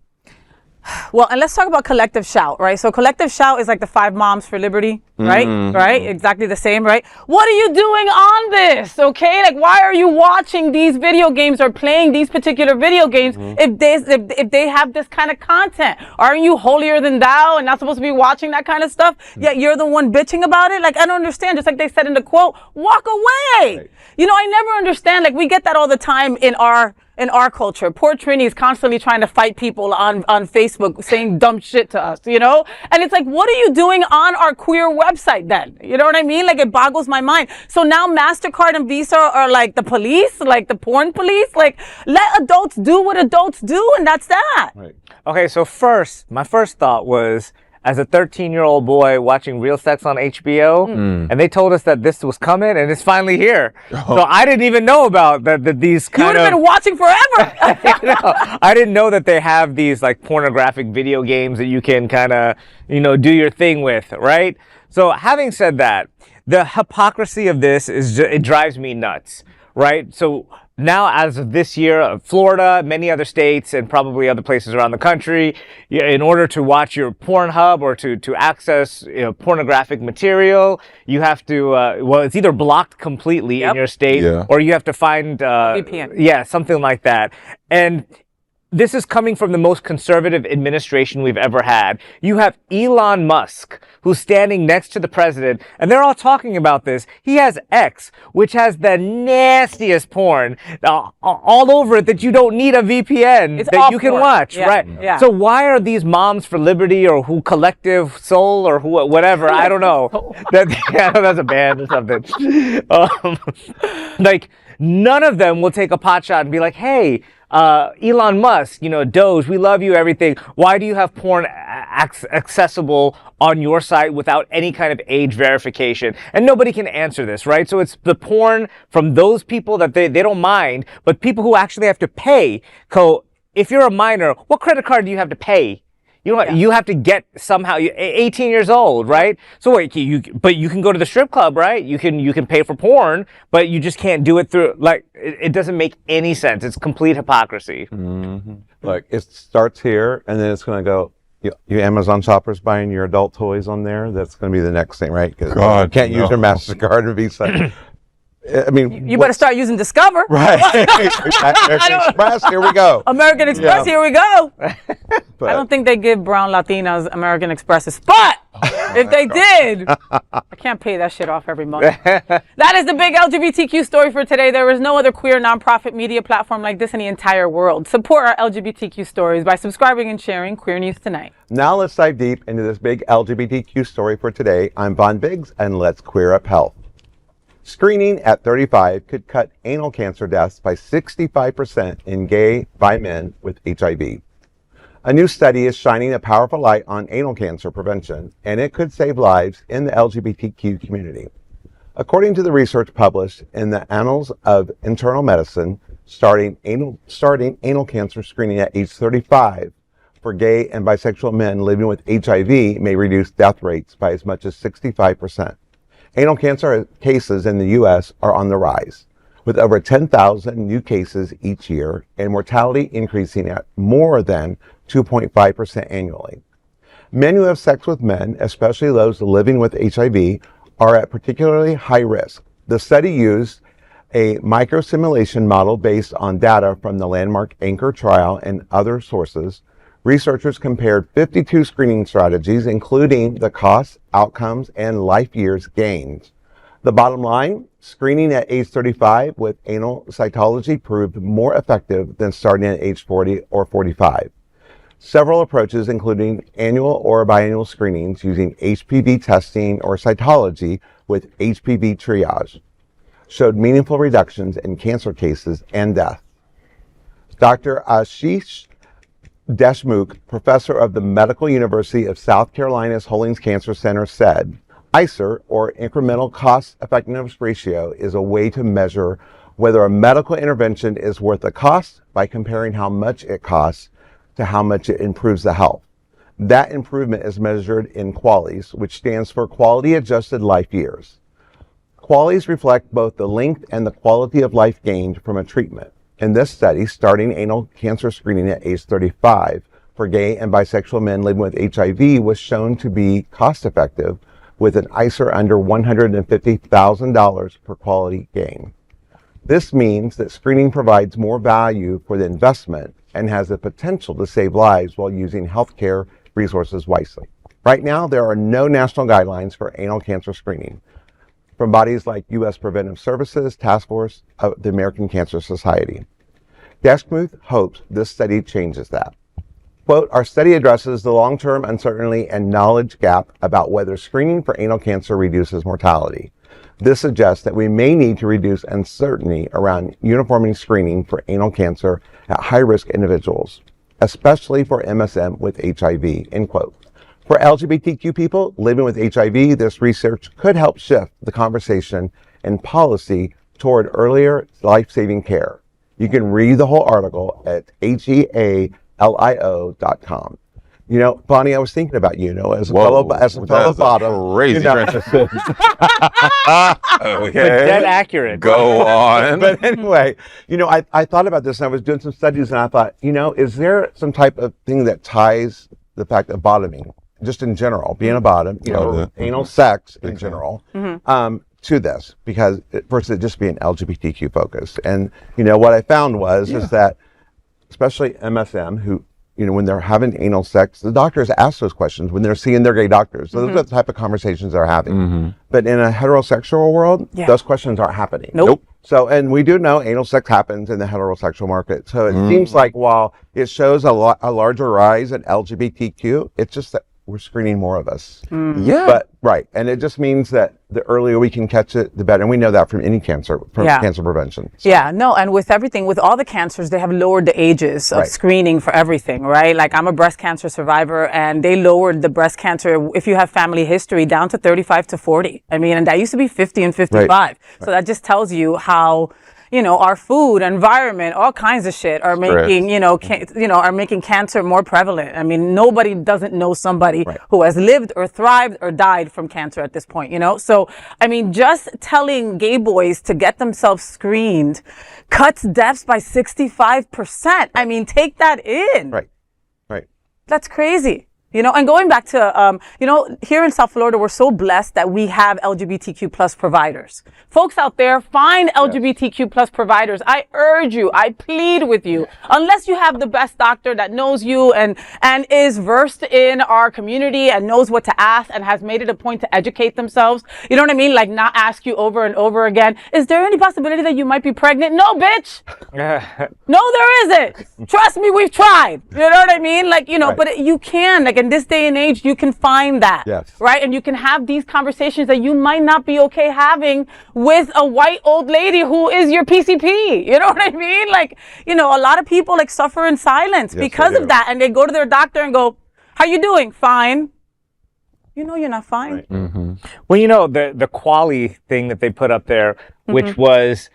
Well, and let's talk about Collective Shout, right? So Collective Shout is like the 5 Moms for Liberty, right? Right? Exactly the same, right? What are you doing on this, okay? Like, why are you watching these video games or playing these particular video games if they have this kind of content? Aren't you holier than thou and not supposed to be watching that kind of stuff? Yet you're the one bitching about it? Like, I don't understand. Just like they said in the quote, walk away. Right. You know, I never understand. Like, we get that all the time in our culture. Poor Trini is constantly trying to fight people on Facebook saying dumb shit to us, you know? And it's like, what are you doing on our queer website then? You know what I mean? Like, it boggles my mind. So now MasterCard and Visa are like the police, like the porn police. Like, let adults do what adults do, and that's that. Right. Okay, so my first thought was, as a 13-year-old boy watching Real Sex on HBO, and they told us that this was coming, and it's finally here. So I didn't even know about these kind of... You would have been watching forever! I didn't know that they have these like pornographic video games that you can kind of, do your thing with, right? So having said that, the hypocrisy of this it drives me nuts, right? So now, as of this year, Florida, many other states, and probably other places around the country, in order to watch your Pornhub or to access pornographic material, you have to, it's either blocked completely in your state, or you have to find VPN. Yeah, something like that. And this is coming from the most conservative administration we've ever had. You have Elon Musk, who's standing next to the president, and they're all talking about this. He has X, which has the nastiest porn all over it that you don't need a VPN that you can watch, right? Yeah. So why are these Moms for Liberty or who Collective Soul or who whatever, I don't know. That's a band or something. Like, none of them will take a pot shot and be like, hey, Elon Musk, Doge, we love you, everything. Why do you have porn accessible on your site without any kind of age verification? And nobody can answer this, right? So it's the porn from those people that they don't mind, but people who actually have to pay. If you're a minor, what credit card do you have to pay? You have to get somehow 18 years old, right? So wait, but you can go to the strip club, right? You can pay for porn, but you just can't do it through, like, it doesn't make any sense. It's complete hypocrisy. Like, it starts here, and then it's going to go, you Amazon shoppers buying your adult toys on there, that's going to be the next thing, right? Because you can't use your Mastercard or Visa. I mean, you better start using Discover. Right. American Express, here we go. American Express, here we go. I don't think they give brown Latinas American Expresses, but if they did, I can't pay that shit off every month. That is the big LGBTQ story for today. There is no other queer nonprofit media platform like this in the entire world. Support our LGBTQ stories by subscribing and sharing Queer News Tonight. Now let's dive deep into this big LGBTQ story for today. I'm Von Biggs, and let's queer up health. Screening at 35 could cut anal cancer deaths by 65% in gay bi men with HIV. A new study is shining a powerful light on anal cancer prevention, and it could save lives in the LGBTQ community. According to the research published in the Annals of Internal Medicine, starting anal cancer screening at age 35 for gay and bisexual men living with HIV may reduce death rates by as much as 65%. Anal cancer cases in the U.S. are on the rise, with over 10,000 new cases each year and mortality increasing at more than 2.5% annually. Men who have sex with men, especially those living with HIV, are at particularly high risk. The study used a microsimulation model based on data from the landmark Anchor trial and other sources. Researchers compared 52 screening strategies, including the costs, outcomes, and life years gained. The bottom line, screening at age 35 with anal cytology proved more effective than starting at age 40 or 45. Several approaches, including annual or biannual screenings using HPV testing or cytology with HPV triage, showed meaningful reductions in cancer cases and death. Dr. Ashish Deshmukh, professor of the Medical University of South Carolina's Hollings Cancer Center, said, ICER, or incremental cost effectiveness ratio, is a way to measure whether a medical intervention is worth the cost by comparing how much it costs to how much it improves the health. That improvement is measured in QALYs, which stands for Quality Adjusted Life Years. QALYs reflect both the length and the quality of life gained from a treatment. In this study, starting anal cancer screening at age 35 for gay and bisexual men living with HIV was shown to be cost-effective, with an ICER under $150,000 per quality gain. This means that screening provides more value for the investment and has the potential to save lives while using healthcare resources wisely. Right now, there are no national guidelines for anal cancer screening from bodies like U.S. Preventive Services Task Force of the American Cancer Society. Deshmukh hopes this study changes that. Quote, our study addresses the long-term uncertainty and knowledge gap about whether screening for anal cancer reduces mortality. This suggests that we may need to reduce uncertainty around uniformity screening for anal cancer at high-risk individuals, especially for MSM with HIV, end quote. For LGBTQ people living with HIV, this research could help shift the conversation and policy toward earlier life-saving care. You can read the whole article at healio.com. You know, Bonnie, I was thinking about as a fellow bottom. Crazy transition. Okay. Dead accurate. Go on. But anyway, I thought about this and I was doing some studies and I thought, is there some type of thing that ties the fact of bottoming, just in general, being a bottom, anal sex in general, to this, because versus it just being LGBTQ focused. And, what I found is that especially MSM who, when they're having anal sex, the doctors ask those questions when they're seeing their gay doctors. So those are the type of conversations they're having. But in a heterosexual world, those questions aren't happening. Nope. So, and we do know anal sex happens in the heterosexual market. So it seems like while it shows a larger rise in LGBTQ, it's just that we're screening more of us. Yeah. But, right. And it just means that the earlier we can catch it, the better. And we know that from any cancer, from cancer prevention. So. Yeah, no, and with everything, with all the cancers, they have lowered the ages of screening for everything, right? Like I'm a breast cancer survivor and they lowered the breast cancer, if you have family history, down to 35 to 40. I mean, and that used to be 50 and 55. Right. So that just tells you how, our food, environment, all kinds of shit are making, are making cancer more prevalent. I mean, nobody doesn't know somebody who has lived or thrived or died from cancer at this point, So, I mean, just telling gay boys to get themselves screened cuts deaths by 65%. I mean, take that in. Right. That's crazy. And going back to, here in South Florida, we're so blessed that we have LGBTQ plus providers. Folks out there, find LGBTQ plus providers. I urge you, I plead with you, unless you have the best doctor that knows you and is versed in our community and knows what to ask and has made it a point to educate themselves. You know what I mean? Like not ask you over and over again, is there any possibility that you might be pregnant? No, bitch. No, there isn't. Trust me, we've tried. You know what I mean? Like, but you can, like in this day and age, you can find that, right? And you can have these conversations that you might not be okay having with a white old lady who is your PCP. You know what I mean? Like, a lot of people like suffer in silence because of that. And they go to their doctor and go, how you doing? Fine. You're not fine. Well, the QALY thing that they put up there, which was,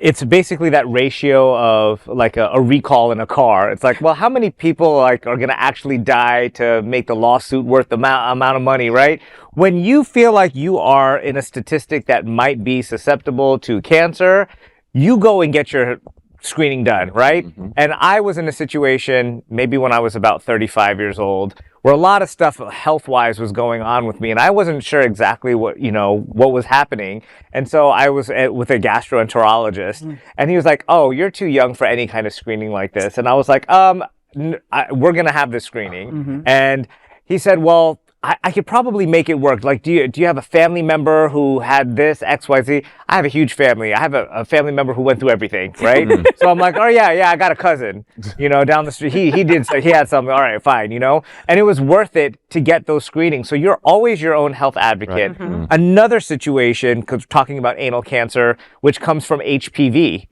it's basically that ratio of like a recall in a car. It's like, well, how many people like are going to actually die to make the lawsuit worth the amount of money, right? When you feel like you are in a statistic that might be susceptible to cancer, you go and get your screening done, right? And I was in a situation, maybe when I was about 35 years old, where a lot of stuff health-wise was going on with me, and I wasn't sure exactly what was happening. And so I was with a gastroenterologist, and he was like, "Oh, you're too young for any kind of screening like this." And I was like, we're gonna have this screening." And he said, "Well, I could probably make it work. Like, do you have a family member who had this XYZ? I have a huge family. I have a family member who went through everything, right? So I'm like, oh yeah, I got a cousin, down the street. He had something. All right, fine, And it was worth it to get those screenings. So you're always your own health advocate. Right. Another situation, because talking about anal cancer, which comes from HPV,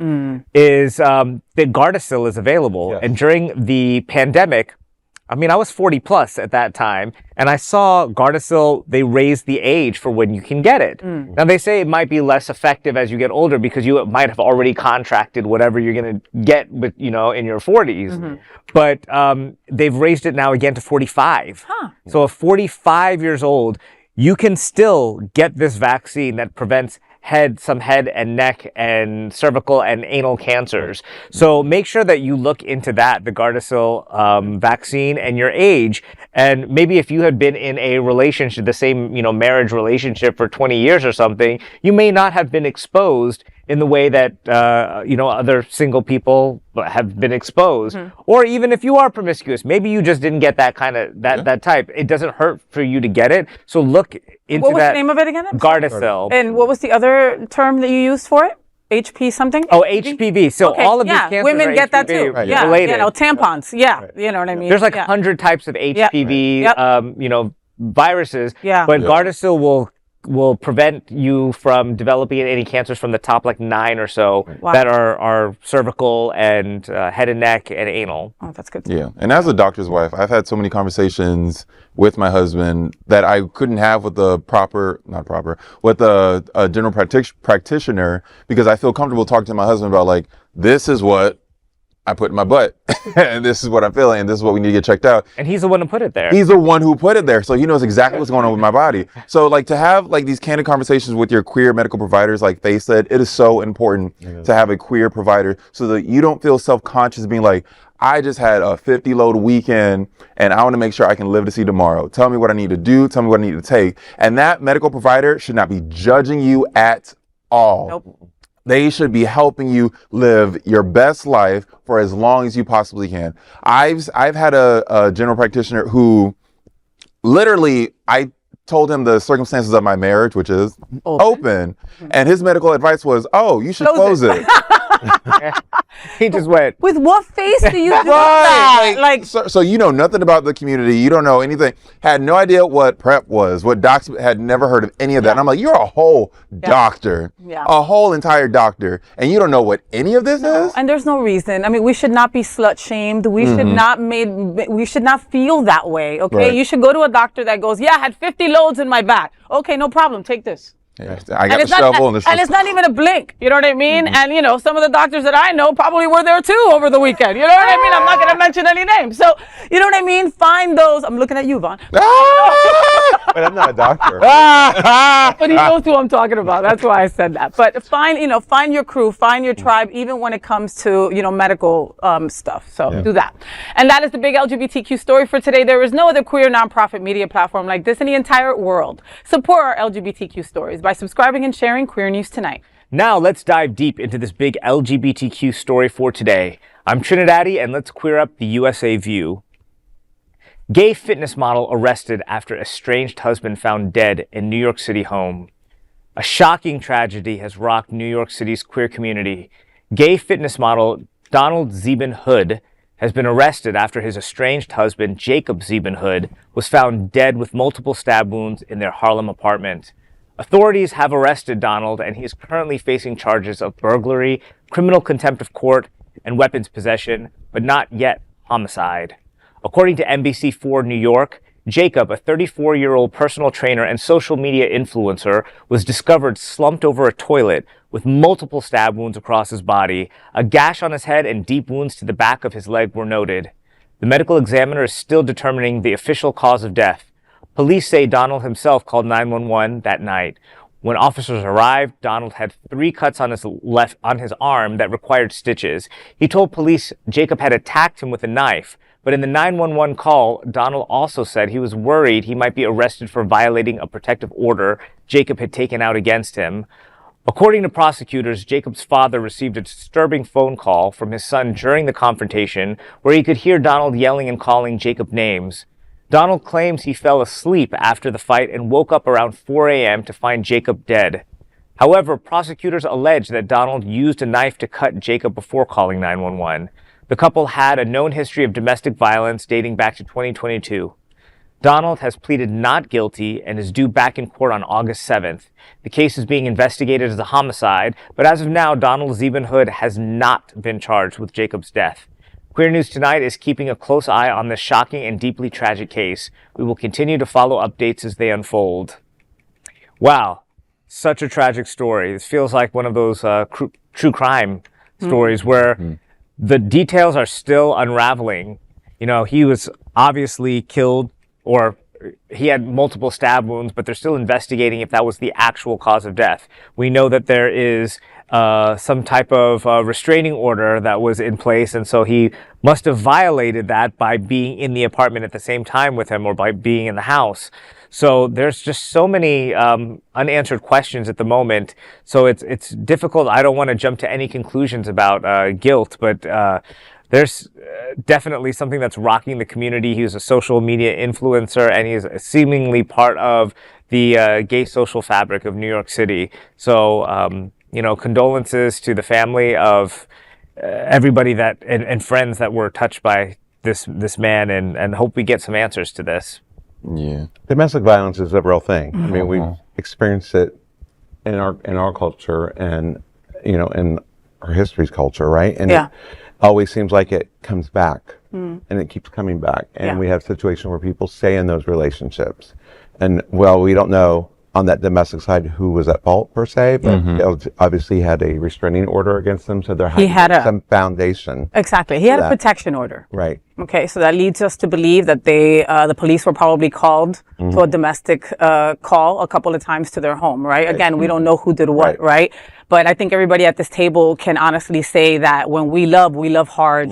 is the Gardasil is available. Yes. And during the pandemic, I mean, I was 40 plus at that time, and I saw Gardasil, they raised the age for when you can get it. Now, they say it might be less effective as you get older because you might have already contracted whatever you're going to get with, in your 40s. But they've raised it now again to 45. So at 45 years old, you can still get this vaccine that prevents some head and neck and cervical and anal cancers. So make sure that you look into that, the Gardasil vaccine, and your age. And maybe if you had been in a relationship, the same, marriage relationship for 20 years or something, you may not have been exposed in the way that, other single people have been exposed. Or even if you are promiscuous, maybe you just didn't get that kind of, that type. It doesn't hurt for you to get it. So look into that. What was the name of it again? Gardasil. And what was the other term that you used for it? HP something? Oh, HPV. So all of these cancers women are get that HPV too. related. Tampons. You know what I mean? There's like 100 types of HPV, viruses. Yeah. But Gardasil will prevent you from developing any cancers from the top 9 or so that are cervical and head and neck and anal. Oh, that's good. Yeah, and as a doctor's wife, I've had so many conversations with my husband that I couldn't have with a general practitioner, because I feel comfortable talking to my husband about this is what I put in my butt and this is what I'm feeling and this is what we need to get checked out. And he's the one who put it there. He's the one who put it there. So he knows exactly what's going on with my body. So to have these candid conversations with your queer medical providers, like Faye said, it is so important to have a queer provider so that you don't feel self-conscious being like, I just had a 50 load weekend and I want to make sure I can live to see tomorrow. Tell me what I need to do. Tell me what I need to take. And that medical provider should not be judging you at all. Nope. They should be helping you live your best life for as long as you possibly can. I've had a general practitioner who literally, I told him the circumstances of my marriage, which is open. And his medical advice was, oh, you should close it. He just went. With what face do you do that? So you know nothing about the community. You don't know anything. Had no idea what PrEP was. What docs had never heard of any of that. And I'm like, you're a whole doctor, a whole entire doctor, and you don't know what any of this is. And there's no reason. I mean, we should not be slut shamed. We should not we should not feel that way. Okay, Right. You should go to a doctor that goes, I had 50 loads in my back. Okay, no problem. Take this. Yeah, I got the shovel and it's not even a blink. You know what I mean? And some of the doctors that I know probably were there too over the weekend. You know what I mean? I'm not going to mention any names. So, you know what I mean? Find those. I'm looking at you, Vaughn. But I'm not a doctor. But he knows who I'm talking about. That's why I said that. But find your crew, find your tribe, even when it comes to, medical stuff. So do that. And that is the big LGBTQ story for today. There is no other queer nonprofit media platform like this in the entire world. Support our LGBTQ stories by subscribing and sharing Queer News Tonight. Now let's dive deep into this big LGBTQ story for today. I'm TriniDaddy, and let's queer up the USA view. Gay fitness model arrested after estranged husband found dead in New York City home. A shocking tragedy has rocked New York City's queer community. Gay fitness model Donald Zeben Hood has been arrested after his estranged husband, Jacob Zeben Hood, was found dead with multiple stab wounds in their Harlem apartment. Authorities have arrested Donald, and he is currently facing charges of burglary, criminal contempt of court, and weapons possession, but not yet homicide. According to NBC4 New York, Jacob, a 34-year-old personal trainer and social media influencer, was discovered slumped over a toilet with multiple stab wounds across his body. A gash on his head and deep wounds to the back of his leg were noted. The medical examiner is still determining the official cause of death. Police say Donald himself called 911 that night. When officers arrived, Donald had 3 cuts on his arm that required stitches. He told police Jacob had attacked him with a knife, but in the 911 call, Donald also said he was worried he might be arrested for violating a protective order Jacob had taken out against him. According to prosecutors, Jacob's father received a disturbing phone call from his son during the confrontation where he could hear Donald yelling and calling Jacob names. Donald claims he fell asleep after the fight and woke up around 4 a.m. to find Jacob dead. However, prosecutors allege that Donald used a knife to cut Jacob before calling 911. The couple had a known history of domestic violence dating back to 2022. Donald has pleaded not guilty and is due back in court on August 7th. The case is being investigated as a homicide, but as of now, Donald Ziebenhood has not been charged with Jacob's death. Queer News Tonight is keeping a close eye on this shocking and deeply tragic case. We will continue to follow updates as they unfold. Wow, such a tragic story. This feels like one of those true crime stories where the details are still unraveling. You know, he was obviously killed, or he had multiple stab wounds, but they're still investigating if that was the actual cause of death. We know that there is some type of restraining order that was in place, and so he must have violated that by being in the apartment at the same time with him or by being in the house. So there's just so many unanswered questions at the moment. So it's difficult. I don't want to jump to any conclusions about guilt, but there's definitely something that's rocking the community. He was a social media influencer, and he's seemingly part of the gay social fabric of New York City. So, you know, condolences to the family of everybody that and friends that were touched by this man, and hope we get some answers to this. Yeah. Domestic violence is a real thing. I mean, we've experienced it in our culture, and you know, in our history's culture, right? And it always seems like it comes back, and it keeps coming back. And we have situations where people stay in those relationships, and well, we don't know on that domestic side who was at fault per se, but obviously had a restraining order against them, so there had some foundation. Exactly, he had a protection order. Right. Okay, so that leads us to believe that the police were probably called to a domestic call a couple of times to their home, right? Again, we don't know who did what, right? But I think everybody at this table can honestly say that when we love hard.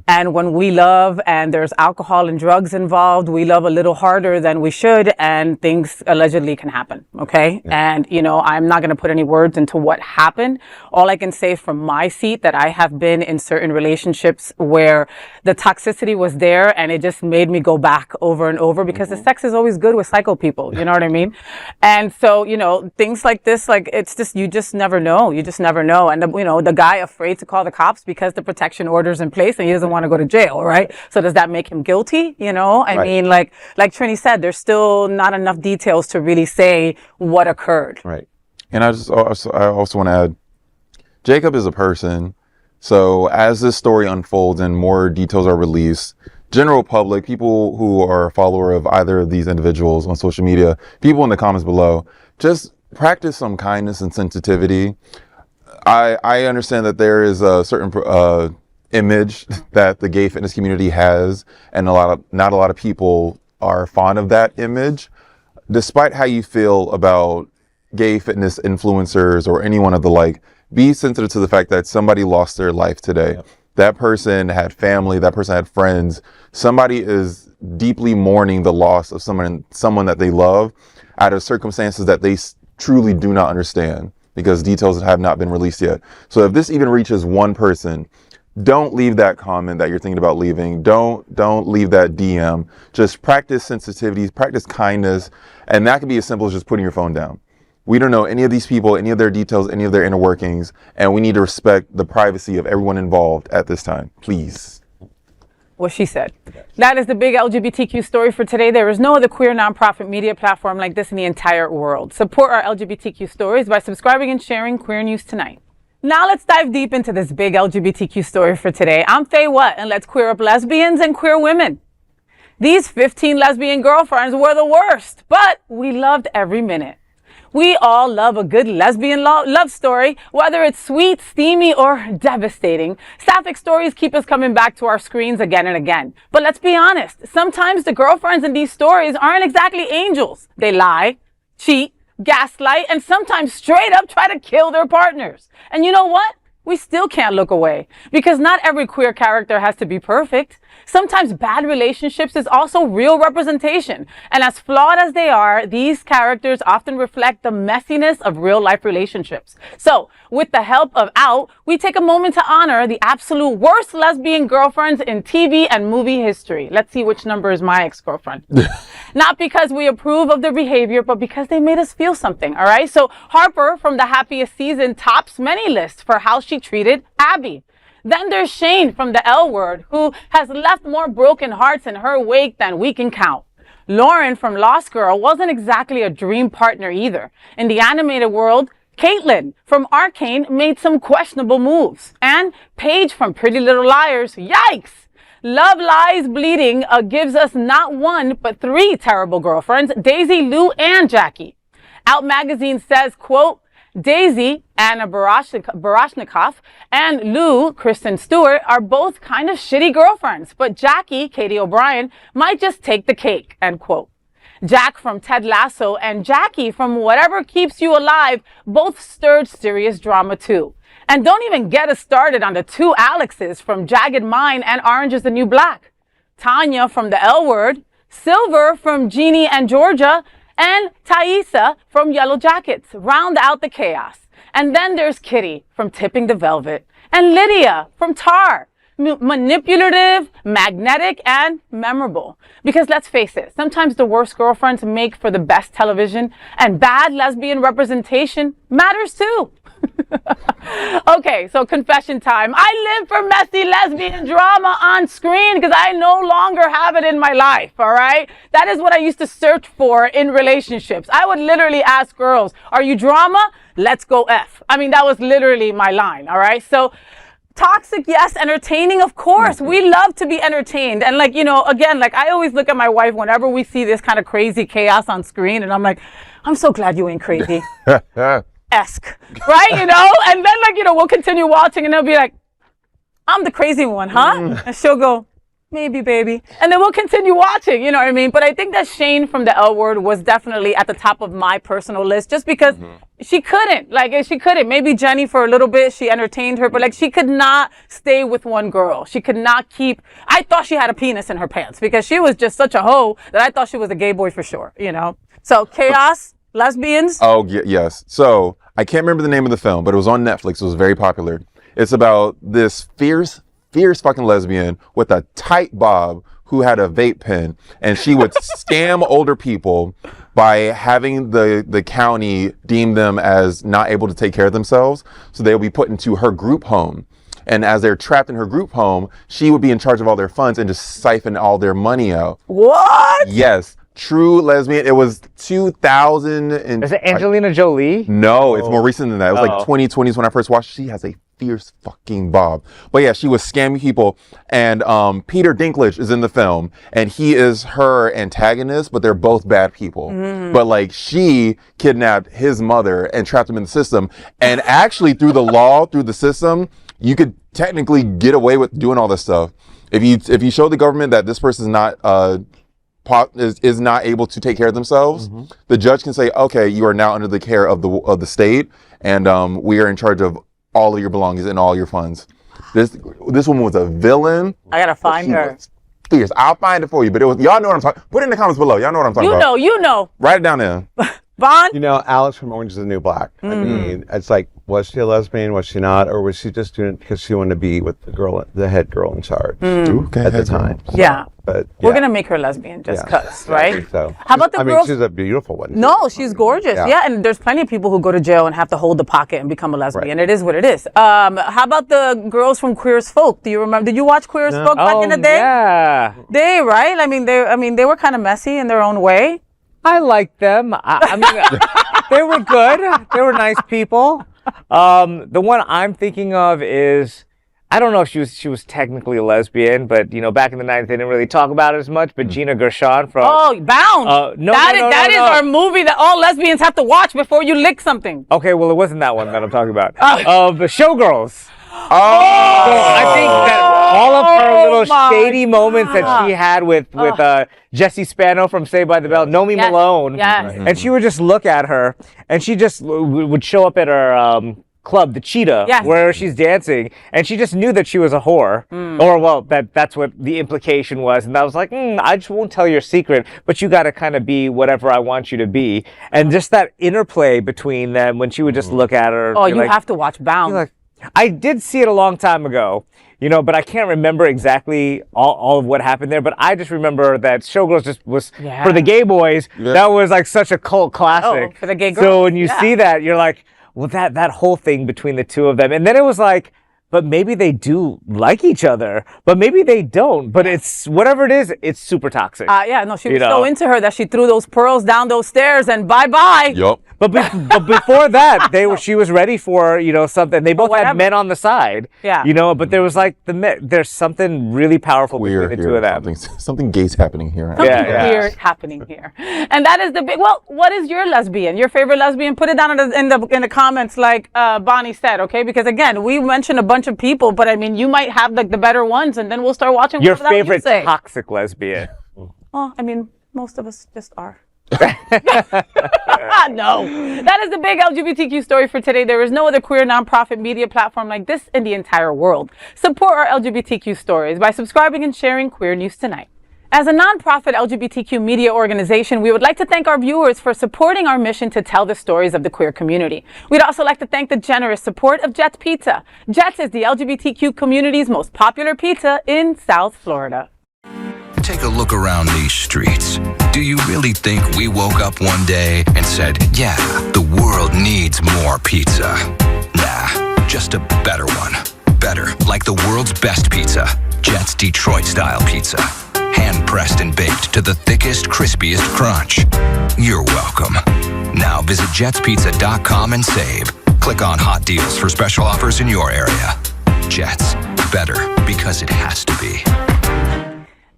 And when we love and there's alcohol and drugs involved, we love a little harder than we should, and things allegedly can happen, okay? And, you know, I'm not going to put any words into what happened. All I can say from my seat that I have been in certain relationships where the toxicity was there, and it just made me go back over and over, because the sex is always good with psycho people, you know what I mean? And so, you know, things like this, like, it's just, you just never know. You just never know. And, you know, the guy afraid to call the cops because the protection order's in place and he doesn't want to go to jail, right? So does that make him guilty? You know, I mean, like Trini said, there's still not enough details to really say what occurred. Right. And I also want to add, Jacob is a person. So as this story unfolds and more details are released, general public, people who are a follower of either of these individuals on social media, people in the comments below, just practice some kindness and sensitivity. I understand that there is a certain image that the gay fitness community has, and not a lot of people are fond of that image. Despite how you feel about gay fitness influencers or anyone of the like, be sensitive to the fact that somebody lost their life today. Yep. That person had family, that person had friends. Somebody is deeply mourning the loss of someone that they love out of circumstances that they truly do not understand, because details have not been released yet. So if this even reaches one person, don't leave that comment that you're thinking about leaving. Don't leave that DM. Just practice sensitivity, practice kindness, and that can be as simple as just putting your phone down. We don't know any of these people, any of their details, any of their inner workings, and we need to respect the privacy of everyone involved at this time. Please. What she said. That is the big LGBTQ story for today. There is no other queer nonprofit media platform like this in the entire world. Support our LGBTQ stories by subscribing and sharing Queer News Tonight. Now let's dive deep into this big LGBTQ story for today. I'm FayWhat, and let's queer up lesbians and queer women. These 15 lesbian girlfriends were the worst, but we loved every minute. We all love a good lesbian love story, whether it's sweet, steamy, or devastating. Sapphic stories keep us coming back to our screens again and again. But let's be honest, sometimes the girlfriends in these stories aren't exactly angels. They lie, cheat, gaslight, and sometimes straight up try to kill their partners. And you know what? We still can't look away, because not every queer character has to be perfect. Sometimes bad relationships is also real representation. And as flawed as they are, these characters often reflect the messiness of real life relationships. So, with the help of Out, we take a moment to honor the absolute worst lesbian girlfriends in TV and movie history. Let's see which number is my ex-girlfriend. Not because we approve of their behavior, but because they made us feel something, all right? So Harper from The Happiest Season tops many lists for how she treated Abby. Then there's Shane from The L Word, who has left more broken hearts in her wake than we can count. Lauren from Lost Girl wasn't exactly a dream partner either. In the animated world, Caitlin from Arcane made some questionable moves. And Paige from Pretty Little Liars, yikes! Love Lies Bleeding gives us not one, but 3 terrible girlfriends, Daisy, Lou, and Jackie. Out Magazine says, quote, Daisy, Anna Baryshnikov, and Lou, Kristen Stewart, are both kind of shitty girlfriends, but Jackie, Katie O'Brien, might just take the cake, end quote. Jack from Ted Lasso and Jackie from Whatever Keeps You Alive both stirred serious drama too. And don't even get us started on the 2 Alexes from Jagged Mind and Orange is the New Black. Tanya from The L Word, Silver from Jeannie and Georgia, and Thaisa from Yellow Jackets round out the chaos. And then there's Kitty from Tipping the Velvet, and Lydia from Tar. Manipulative, magnetic, and memorable. Because let's face it, sometimes the worst girlfriends make for the best television, and bad lesbian representation matters too. Okay, so confession time. I live for messy lesbian drama on screen because I no longer have it in my life, all right? That is what I used to search for in relationships. I would literally ask girls, are you drama? Let's go F. I mean, that was literally my line, all right? So, toxic, yes. Entertaining, of course. We love to be entertained. And like, you know, again, like I always look at my wife whenever we see this kind of crazy chaos on screen, and I'm like, I'm so glad you ain't crazy. Esque, right? You know? And then like, you know, we'll continue watching and they'll be like, I'm the crazy one, huh? And she'll go, maybe, baby. And then we'll continue watching, you know what I mean? But I think that Shane from The L Word was definitely at the top of my personal list just because she couldn't. Maybe Jenny for a little bit, she entertained her, but like she could not stay with one girl. She could not keep, I thought she had a penis in her pants because she was just such a hoe that I thought she was a gay boy for sure, you know? So chaos, lesbians. Oh, yes. So I can't remember the name of the film, but it was on Netflix. It was very popular. It's about this fierce fucking lesbian with a tight bob who had a vape pen, and she would scam older people by having the county deem them as not able to take care of themselves. So they'll be put into her group home. And as they're trapped in her group home, she would be in charge of all their funds and just siphon all their money out. What? Yes. True lesbian. It was 2000. Is it Angelina Jolie? No, it's more recent than that. It was like 2020s when I first watched. She has a fierce fucking bob. But yeah, she was scamming people. And Peter Dinklage is in the film, and he is her antagonist, but they're both bad people. But like she kidnapped his mother and trapped him in the system. And actually through the law, through the system, you could technically get away with doing all this stuff. If you show the government that this person is not able to take care of themselves, the judge can say, okay, you are now under the care of the state, and we are in charge of all of your belongings and all your funds. This woman was a villain. I gotta find her. Fierce. I'll find it for you, but y'all know what I'm talking. Put it in the comments below. Y'all know what I'm talking about. You know. Write it down there. Vaughn? You know, Alex from Orange is the New Black. I mean, it's like, was she a lesbian? Was she not? Or was she just doing it because she wanted to be with the head girl in charge at the time? So, Yeah. But We're going to make her lesbian just because, right? I think so. How about the girls? She's a beautiful one. No, she's gorgeous. Yeah, and there's plenty of people who go to jail and have to hold the pocket and become a lesbian. It is what it is. How about the girls from Queer as Folk? Do you remember? Did you watch Queer as Folk back in the day? Yeah. They, right? I mean, they were kind of messy in their own way. I liked them. I mean, they were good. They were nice people. The one I'm thinking of is I don't know if she was technically a lesbian, but back in the 90s they didn't really talk about it as much. But Gina Gershon from Bound. That is our movie that all lesbians have to watch before you lick something. Okay, well, it wasn't that one that I'm talking about. The Showgirls. Oh, So I think that all of her little shady moments that she had with Jesse Spano from Saved by the Bell, Nomi Malone, and she would just look at her, and she just would show up at her club, the Cheetah, where she's dancing, and she just knew that she was a whore, or well, that's what the implication was, and I was like, I just won't tell your secret, but you got to kind of be whatever I want you to be, and just that interplay between them when she would just look at her. Oh, you have to watch Bound. I did see it a long time ago, but I can't remember exactly all of what happened there. But I just remember that Showgirls just was, for the gay boys, that was like such a cult classic. Oh, for the gay girls. So when you see that, you're like, well, that whole thing between the two of them. And then it was like, but maybe they do like each other, but maybe they don't. But it's whatever it is, it's super toxic. She was so into her that she threw those pearls down those stairs and bye-bye. Yup. But before that, she was ready for something. They both had men on the side. Yeah. But there was there's something really powerful between the two of them. Something gay's happening here. Something weird happening here. And that is the big. Well, what is your lesbian? Your favorite lesbian? Put it down in the comments, like Bonnie said. Okay, because again, we mentioned a bunch of people, but I mean, you might have like the better ones, and then we'll start watching. Your favorite toxic lesbian? Well, I mean, most of us just are. No. That is the big LGBTQ story for today. There is no other queer nonprofit media platform like this in the entire world. Support our LGBTQ stories by subscribing and sharing Queer News Tonight. As a nonprofit LGBTQ media organization, we would like to thank our viewers for supporting our mission to tell the stories of the queer community. We'd also like to thank the generous support of Jets Pizza. Jets is the LGBTQ community's most popular pizza in South Florida. Take a look around these streets. Do you really think we woke up one day and said, yeah, the world needs more pizza? Nah, just a better one. Better, like the world's best pizza, Jet's Detroit-style pizza. Hand-pressed and baked to the thickest, crispiest crunch. You're welcome. Now visit jetspizza.com and save. Click on hot deals for special offers in your area. Jets, better because it has to be.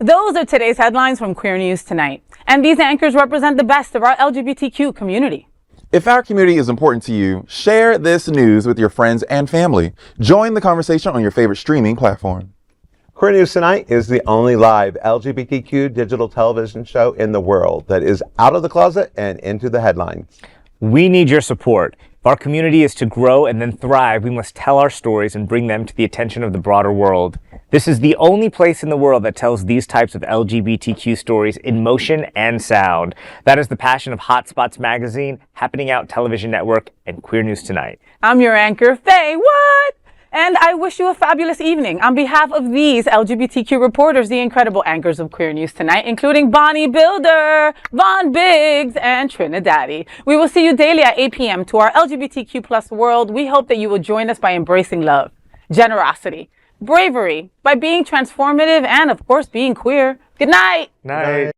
Those are today's headlines from Queer News Tonight. And these anchors represent the best of our LGBTQ community. If our community is important to you, share this news with your friends and family. Join the conversation on your favorite streaming platform. Queer News Tonight is the only live LGBTQ digital television show in the world that is out of the closet and into the headlines. We need your support. If our community is to grow and then thrive, we must tell our stories and bring them to the attention of the broader world. This is the only place in the world that tells these types of LGBTQ stories in motion and sound. That is the passion of Hotspots Magazine, Happening Out Television Network, and Queer News Tonight. I'm your anchor, FayWhat! And I wish you a fabulous evening. On behalf of these LGBTQ reporters, the incredible anchors of Queer News Tonight, including Bonnie Builder, Von Biggs, and TriniDaddy. We will see you daily at 8 p.m. to our LGBTQ plus world. We hope that you will join us by embracing love, generosity, bravery, by being transformative, and of course, being queer. Good night. Night.